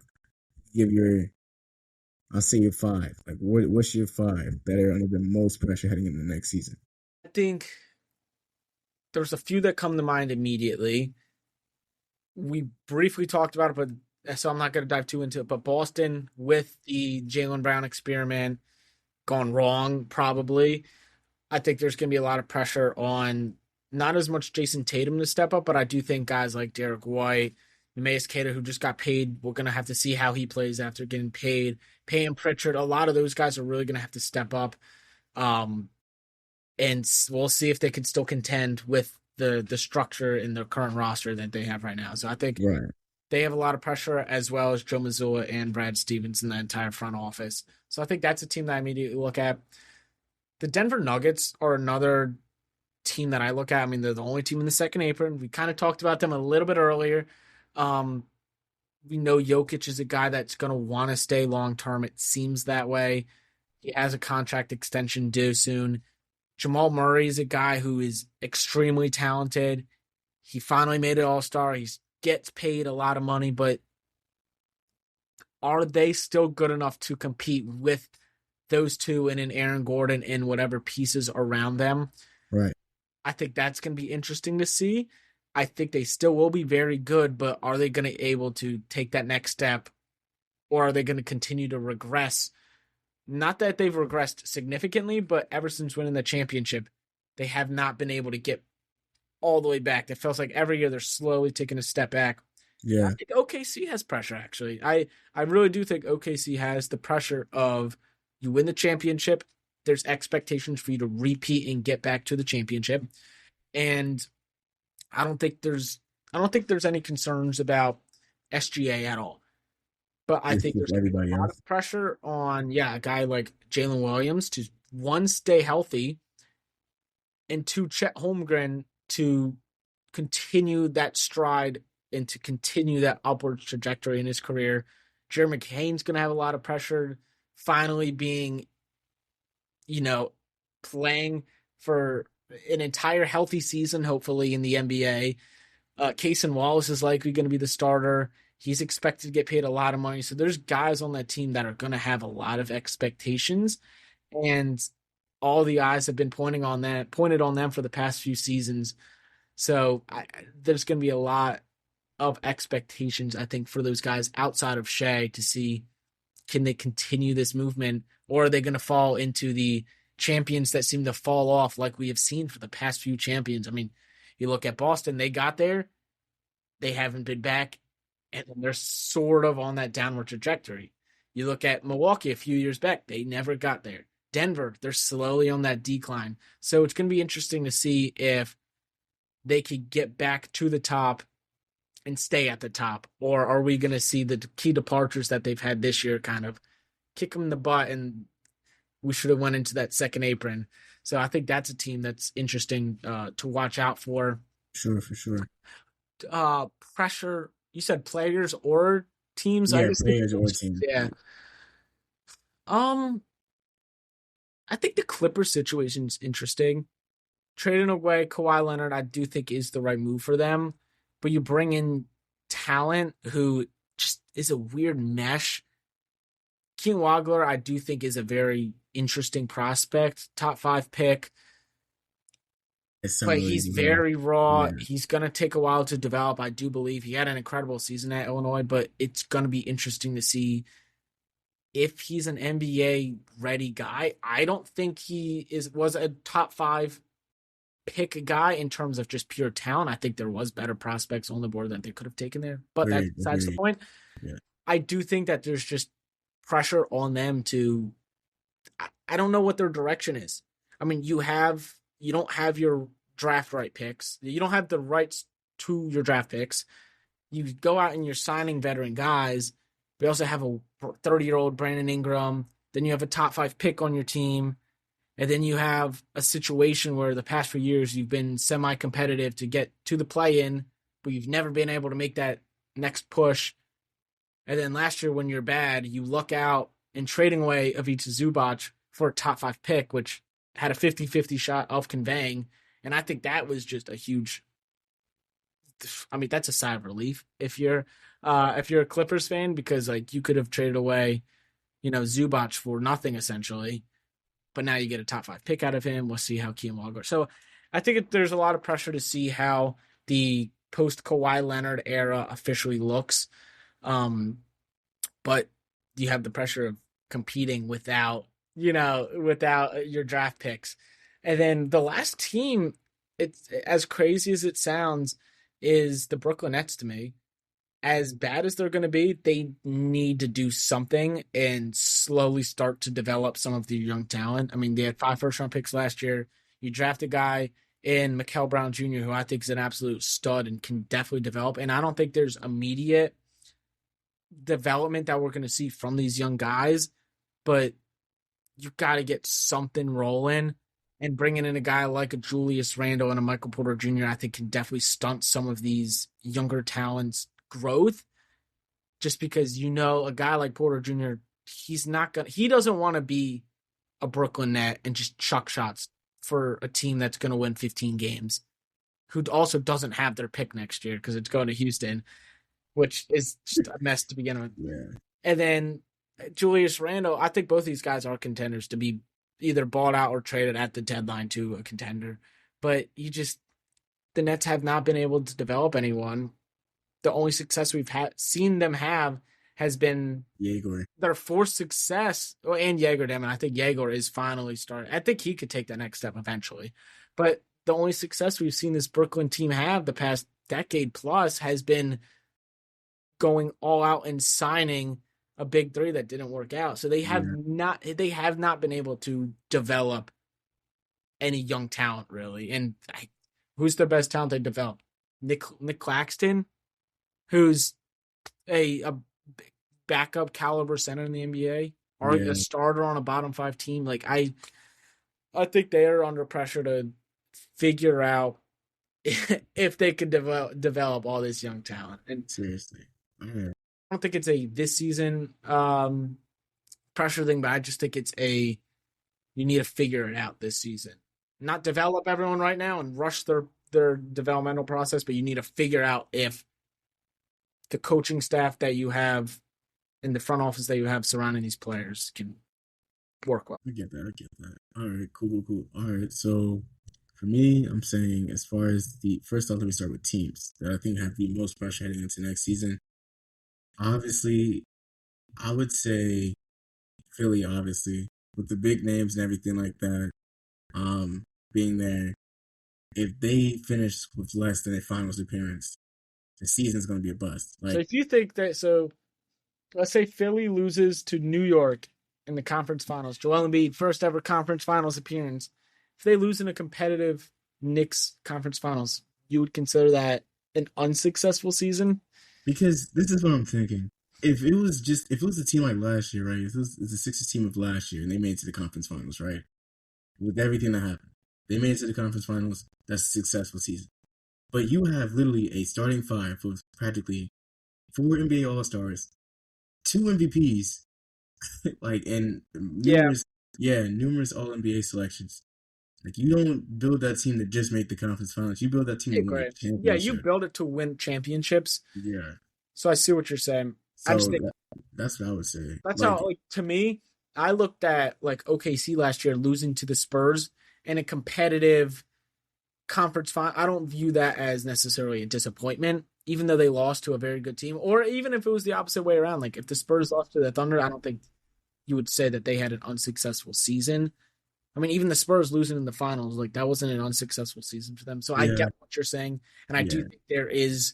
I'll say your 5. Like what's your 5 that are under the most pressure heading into the next season? I think there's a few that come to mind immediately. We briefly talked about it, but so I'm not going to dive too into it. But Boston with the Jaylen Brown experiment gone wrong, probably. I think there's going to be a lot of pressure on not as much Jason Tatum to step up, but I do think guys like Derek White, Neemias Queta, who just got paid, we're going to have to see how he plays after getting paid. Payne Pritchard, a lot of those guys are really going to have to step up. And we'll see if they can still contend with the structure in the current roster that they have right now. So I think they have a lot of pressure, as well as Joe Mazzulla and Brad Stevens in the entire front office. So I think that's a team that I immediately look at. The Denver Nuggets are another team that I look at. I mean, they're the only team in the second apron. We kind of talked about them a little bit earlier. We know Jokic is a guy that's going to want to stay long-term. It seems that way. He has a contract extension due soon. Jamal Murray is a guy who is extremely talented. He finally made it All-Star. He gets paid a lot of money, but are they still good enough to compete with those two and an Aaron Gordon and whatever pieces around them? Right. I think that's going to be interesting to see. I think they still will be very good, but are they going to be able to take that next step, or are they going to continue to regress? Not that they've regressed significantly, but ever since winning the championship, they have not been able to get all the way back. It feels like every year they're slowly taking a step back. Yeah. I think OKC has pressure, actually. I really do think OKC has the pressure of you win the championship, there's expectations for you to repeat and get back to the championship. And I don't think there's any concerns about SGA at all. But I think there's a lot of pressure on a guy like Jalen Williams to, one, stay healthy, and two, Chet Holmgren to continue that stride and to continue that upward trajectory in his career. Jerry McCain's going to have a lot of pressure finally being, playing for an entire healthy season, hopefully, in the NBA. Cason Wallace is likely going to be the starter. He's expected to get paid a lot of money. So there's guys on that team that are going to have a lot of expectations. And all the eyes have been pointed on them for the past few seasons. So there's going to be a lot of expectations, I think, for those guys outside of Shea to see, can they continue this movement, or are they going to fall into the champions that seem to fall off like we have seen for the past few champions? I mean, you look at Boston, they got there, they haven't been back, and they're sort of on that downward trajectory. You look at Milwaukee a few years back, they never got there. Denver, they're slowly on that decline. So it's going to be interesting to see if they could get back to the top and stay at the top, or are we going to see the key departures that they've had this year kind of kick them in the butt and we should have went into that second apron. So I think that's a team that's interesting to watch out for. Sure, for sure. Pressure, you said players or teams? Yeah, players or teams. Yeah. I think the Clippers situation is interesting. Trading away Kawhi Leonard, I do think is the right move for them. But you bring in talent who just is a weird mesh. Keen Wagler, I do think, is a very interesting prospect, top 5 pick. But he's very raw. Yeah. He's going to take a while to develop, I do believe. He had an incredible season at Illinois, but it's going to be interesting to see if he's an NBA-ready guy. I don't think he was a top 5 pick guy in terms of just pure talent. I think there was better prospects on the board that they could have taken there, but that's the point. Yeah. I do think that there's just pressure on them to, I don't know what their direction is. I mean, you don't have your draft right picks. You don't have the rights to your draft picks. You go out and you're signing veteran guys. We also have a 30-year-old Brandon Ingram. Then you have a top 5 pick on your team. And then you have a situation where the past few years you've been semi-competitive to get to the play-in, but you've never been able to make that next push. And then last year when you're bad, you luck out in trading away Ivica Zubac for a top 5 pick, which had a 50-50 shot of conveying. And I think that was just a huge, I mean, that's a sigh of relief if you're a Clippers fan, because like you could have traded away, Zubac for nothing essentially. But now you get a top 5 pick out of him. We'll see how Keem will go. So I think there's a lot of pressure to see how the post-Kawhi Leonard era officially looks. But you have the pressure of competing without your draft picks. And then the last team, it's as crazy as it sounds, is the Brooklyn Nets to me. As bad as they're going to be, they need to do something and slowly start to develop some of their young talent. I mean, they had 5 first-round picks last year. You draft a guy in Mikael Brown Jr., who I think is an absolute stud and can definitely develop. And I don't think there's immediate development that we're going to see from these young guys, but you got to get something rolling. And bringing in a guy like a Julius Randle and a Michael Porter Jr., I think can definitely stunt some of these younger talents' growth, just because a guy like Porter Jr., he doesn't want to be a Brooklyn Net and just chuck shots for a team that's going to win 15 games, who also doesn't have their pick next year because it's going to Houston, which is just a mess to begin with. Yeah. And then Julius Randle, I think both these guys are contenders to be either bought out or traded at the deadline to a contender, but the Nets have not been able to develop anyone. The only success we've seen them have has been Jaeger. Their forced success. Oh, and Jaeger, damn it. I think Jaeger is finally starting. I think he could take that next step eventually. But the only success we've seen this Brooklyn team have the past decade plus has been going all out and signing a big 3 that didn't work out. So they have not been able to develop any young talent really. And who's their best talent they developed? Nick Claxton, who's a backup caliber center in the NBA, or a starter on a bottom 5 team. Like I think they are under pressure to figure out if they could develop all this young talent. And seriously, I don't think it's a this season pressure thing, but I just think it's you need to figure it out this season. not develop everyone right now and rush their developmental process, but you need to figure out if the coaching staff that you have in the front office that you have surrounding these players can work well. I get that. I get that. All right, cool, cool, cool. All right, so for me, I'm saying as far as the first off, let me start with teams that I think have the most pressure heading into next season. Obviously, I would say Philly, obviously, with the big names and everything like that, being there. If they finish with less than a finals appearance, the season's going to be a bust. So Like, if you think that, so let's say Philly loses to New York in the conference finals, Joel Embiid, first ever conference finals appearance. If they lose in a competitive Knicks conference finals, you would consider that an unsuccessful season? because this is what I'm thinking. If it was a team like last year, right? If it was the Sixers team of last year and they made it to the conference finals, right? With everything that happened, they made it to the conference finals. That's a successful season. But you have literally a starting five of practically four NBA All Stars, two MVPs, like and Yeah, numerous All NBA selections. Like you don't build that team to just make the conference finals. You build that team I to win a agree. Yeah, you championship. build it to win championships. Yeah. So I see what you're saying. I just So think that's what I would say. that's Like, how, like, to me, I looked at like OKC last year losing to the Spurs in a competitive conference final. I don't view that as necessarily a disappointment, even though they lost to a very good team. Or even if it was the opposite way around, like if the Spurs lost to the Thunder, I don't think you would say that they had an unsuccessful season. I mean, even the Spurs losing in the finals, like that wasn't an unsuccessful season for them. So I yeah, get what you're saying, and I do yeah. think there is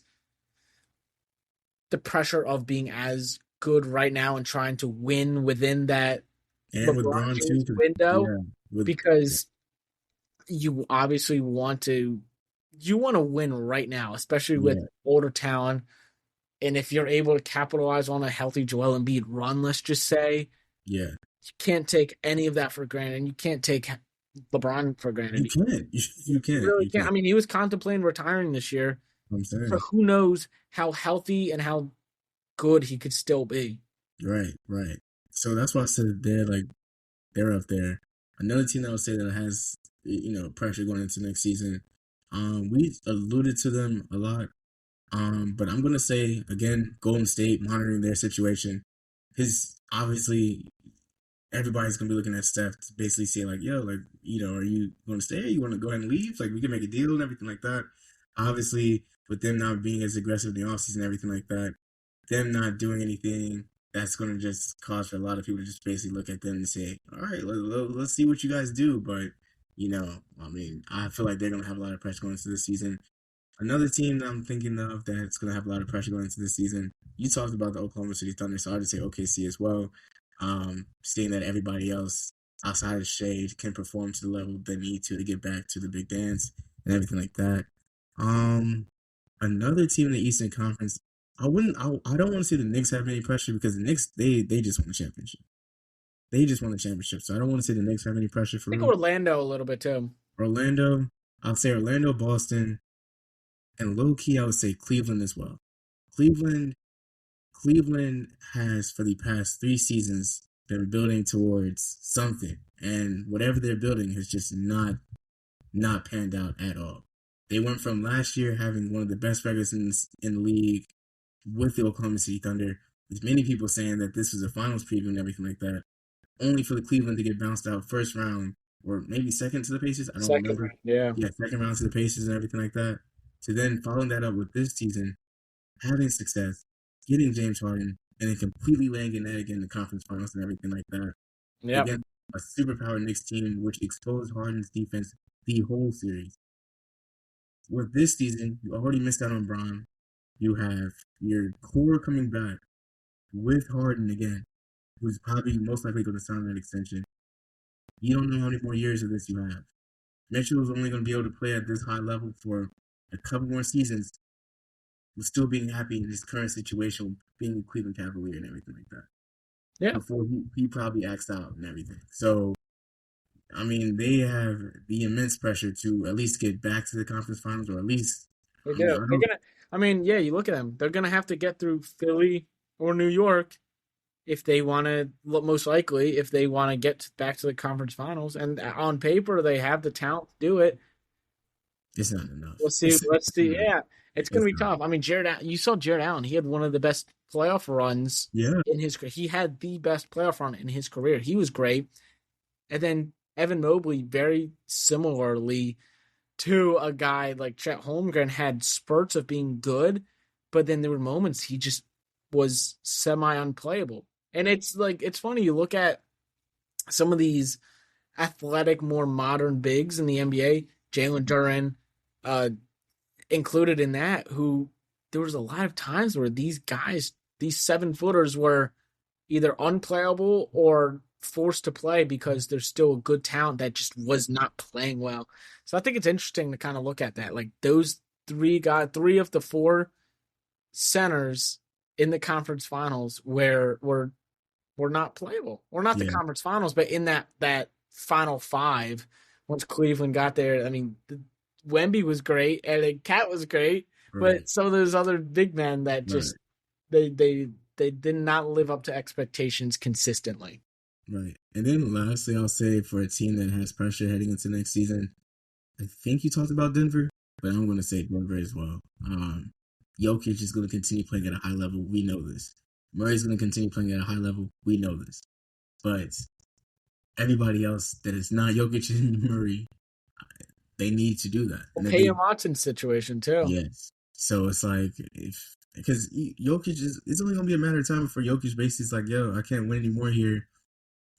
the pressure of being as good right now and trying to win within that And with LeBron Braun too, James 'cause- window, yeah, with because you obviously want to win right now, especially with yeah, older talent. And if you're able to capitalize on a healthy Joel Embiid run, let's just say, yeah. you can't take any of that for granted, and you can't take LeBron for You granted. can't. You You can't. really You can't. I can't. mean, he was contemplating retiring this year, I'm so saying. who knows how healthy and how good he could still be. Right, right. So that's why I said they're up there. Another team that I would say that has pressure going into next season. We alluded to them a lot. But I'm gonna say again, Golden State monitoring their situation. His obviously everybody's gonna be looking at Steph to basically say like, yo, like, are you gonna stay? You wanna go ahead and leave? Like we can make a deal and everything like that. Obviously, with them not being as aggressive in the offseason and everything like that, them not doing anything, that's gonna just cause for a lot of people to just basically look at them and say, all right, let's see what you guys do. But I mean, I feel like they're gonna have a lot of pressure going into this season. Another team that I'm thinking of that's going to have a lot of pressure going into this season, you talked about the Oklahoma City Thunder, so I'll just say OKC as well. Seeing that everybody else outside of shade can perform to the level they need to get back to the big dance and everything like that. Um, Another team in the Eastern Conference, I don't want to see the Knicks have any pressure because the Knicks, they just won the championship. They just won the championship, so I don't want to see the Knicks have any pressure I for think them. Orlando a little bit too. Orlando, I'll say Orlando, Boston, and low key, I would say Cleveland as well. Cleveland, Cleveland has for the past 3 seasons been building towards something, and whatever they're building has just not panned out at all. They went from last year having one of the best records in the league with the Oklahoma City Thunder, with many people saying that this was a finals preview and everything like that, only for the Cleveland to get bounced out first round or maybe second to the Pacers. I don't Second remember. round, yeah. Yeah, second round to the Pacers and everything like that. To then following that up with this season, having success, getting James Harden, and then completely laying an egg in the conference finals and everything like that Yep. against a superpower Knicks team, which exposed Harden's defense the whole series. With this season, you already missed out on Braun. You have your core coming back with Harden again, who's probably most likely going to sign that extension. You don't know how many more years of this you have. Mitchell is only going to be able to play at this high level for a couple more seasons, with still being happy in his current situation, being a Cleveland Cavalier and everything like that. Yeah. Before he probably axed out and everything. So, I mean, they have the immense pressure to at least get back to the conference finals, or at least, They I mean, I do. They're don't, gonna. I mean, yeah. You look at them. They're gonna have to get through Philly or New York if they want to, most likely, if they want to get back to the conference finals. And on paper, they have the talent to do it. It's not enough. We'll see. Let's see. Not, Yeah, it's going to be tough. I mean, you saw Jared Allen. He had one of the best playoff runs in his career. He had the best playoff run in his career. He was great. And then Evan Mobley, very similarly to a guy like Chet Holmgren, had spurts of being good, but then there were moments he just was semi-unplayable. And it's funny, you look at some of these athletic, more modern bigs in the NBA, Jalen Duren, included in that, who there was a lot of times where these guys, these 7-footers, were either unplayable or forced to play because there's still a good talent that just was not playing well. So I think it's interesting to kind of look at that. Like those three of the 4 centers in the conference finals were not playable. Or not the conference finals, but in that final 5, once Cleveland got there, I mean, Wemby was great and Cat was great, but some of those other big men that just they did not live up to expectations consistently. Right. And then lastly, I'll say for a team that has pressure heading into next season, I think you talked about Denver, but I'm going to say Denver as well. Jokic is going to continue playing at a high level. We know this. Murray's going to continue playing at a high level. We know this. But everybody else that is not Jokic and Murray, they need to do that. Well, Peyton Watson's situation too. Yes. So it's like, because Jokic it's only going to be a matter of time before Jokic basically is like, yo, I can't win anymore here.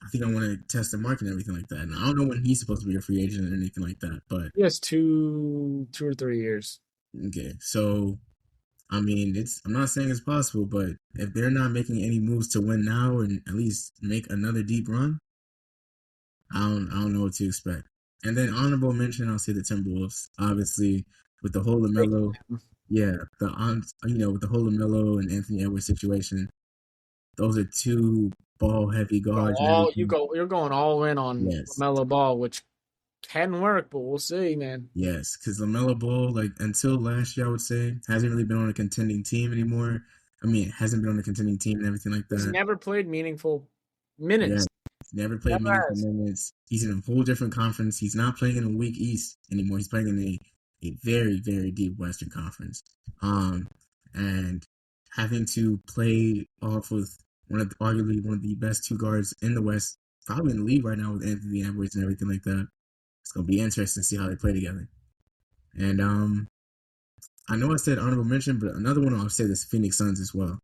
I think I want to test the market and everything like that. And I don't know when he's supposed to be a free agent or anything like that, but he has 2 or 3 years. Okay, so I mean, I'm not saying it's possible, but if they're not making any moves to win now and at least make another deep run, I don't know what to expect. And then honorable mention, I'll say the Timberwolves, obviously with the whole LaMelo, with the whole LaMelo and Anthony Edwards situation. Those are 2 ball-heavy guards. You're going all in on LaMelo Ball, which can work, but we'll see, man. Yes, because LaMelo Ball, like until last year, I would say, hasn't really been on a contending team anymore. I mean, hasn't been on a contending team and everything like that. He's never played meaningful minutes. Yeah, never played meaningful minutes. He's in a whole different conference. He's not playing in a weak East anymore. He's playing in a very, very deep Western Conference. And having to play off with arguably one of the best 2 guards in the West, probably in the league right now with Anthony Edwards and everything like that. It's going to be interesting to see how they play together. And I know I said honorable mention, but another one I'll say is Phoenix Suns as well.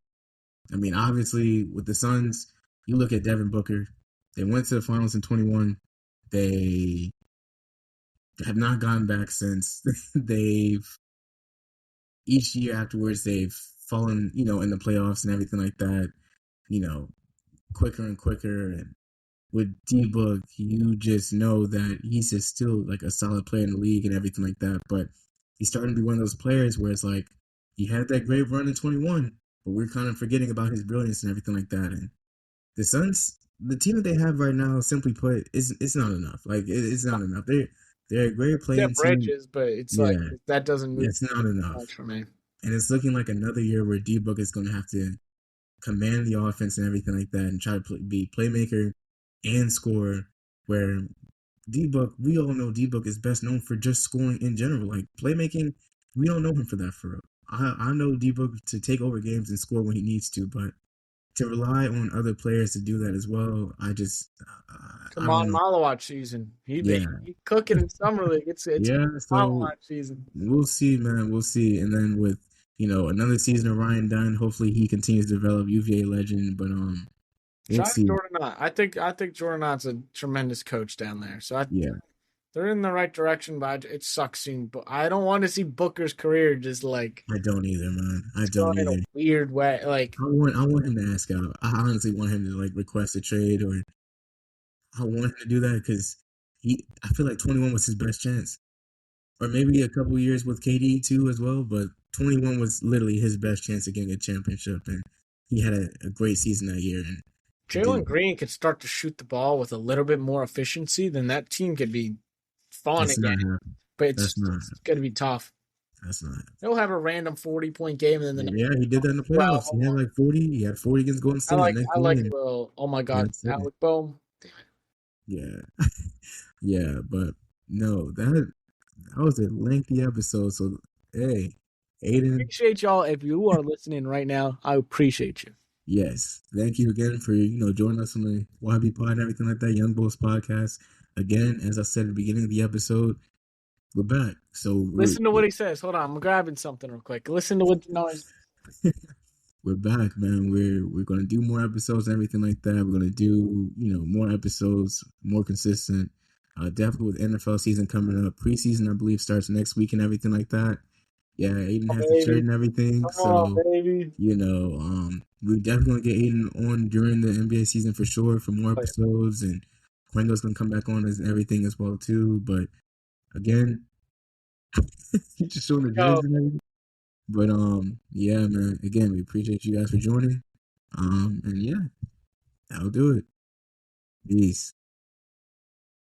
I mean, obviously, with the Suns, you look at Devin Booker. They went to the finals in 21. They have not gone back since. Each year afterwards, they've fallen, in the playoffs and everything like that, quicker and quicker. And with D-Book, you just know that he's just still like a solid player in the league and everything like that. But he's starting to be one of those players where it's like, he had that great run in 21, but we're kind of forgetting about his brilliance and everything like that. And the Suns, the team that they have right now, simply put, it's not enough. Like, it's not enough. They're a great playing team. Bridges, but it's like, that doesn't move. It's not enough for me. And it's looking like another year where D-Book is going to have to command the offense and everything like that and try to be playmaker and score, where D-Book, we all know D-Book is best known for just scoring in general. Like, playmaking, we don't know him for that for real. I know D-Book to take over games and score when he needs to, but to rely on other players to do that as well, Come on, Malawatch season. He cooking in summer league. It's Malawatch season. We'll see, man. We'll see. And then with another season of Ryan Dunn, hopefully he continues to develop, UVA legend. But we'll see. Jordan Knott. I think Jordan Knott's a tremendous coach down there. So they're in the right direction, but it sucks seeing. But I don't want to see Booker's career just like. I don't either, man. I don't either. In a weird way, like I want him to ask out. I honestly want him to like request a trade, or I want him to do that because I feel like 21 was his best chance, or maybe a couple years with KD too as well. But 21 was literally his best chance of getting a championship, and he had a great season that year. And Jalen Green could start to shoot the ball with a little bit more efficiency, then that team could be fun again. But it's going to be tough. That's not. He'll have a random 40-point game, and then the next Yeah, he did that in the 12. playoffs. He had like 40. He had 40 against Golden I State. The like next I like a game, little. Oh my he God, had 6. Alec Bohm. Yeah, yeah, but no, that was a lengthy episode. So hey, Aiden, Appreciate y'all. If you are listening right now, I appreciate you. yes, thank you again for joining us on the YB Pod and everything like that. Youngbouls Podcast. Again, as I said at the beginning of the episode, we're back. So Listen to what he says. Hold on, I'm grabbing something real quick. Listen to what Dinari. we're back, man. We're gonna do more episodes and everything like that. We're gonna do more episodes, more consistent. Definitely with NFL season coming up. Preseason, I believe, starts next week and everything like that. Yeah, Aiden Oh, has the shirt baby. and everything. Come on, So, baby. we're definitely gonna get Aiden on during the NBA season for sure for more Oh, yeah. episodes, and Quengo's gonna come back on as everything as well too. But again, he's just showing the Yo, jersey and everything. But yeah, man. Again, we appreciate you guys for joining. And yeah, that'll do it. Peace.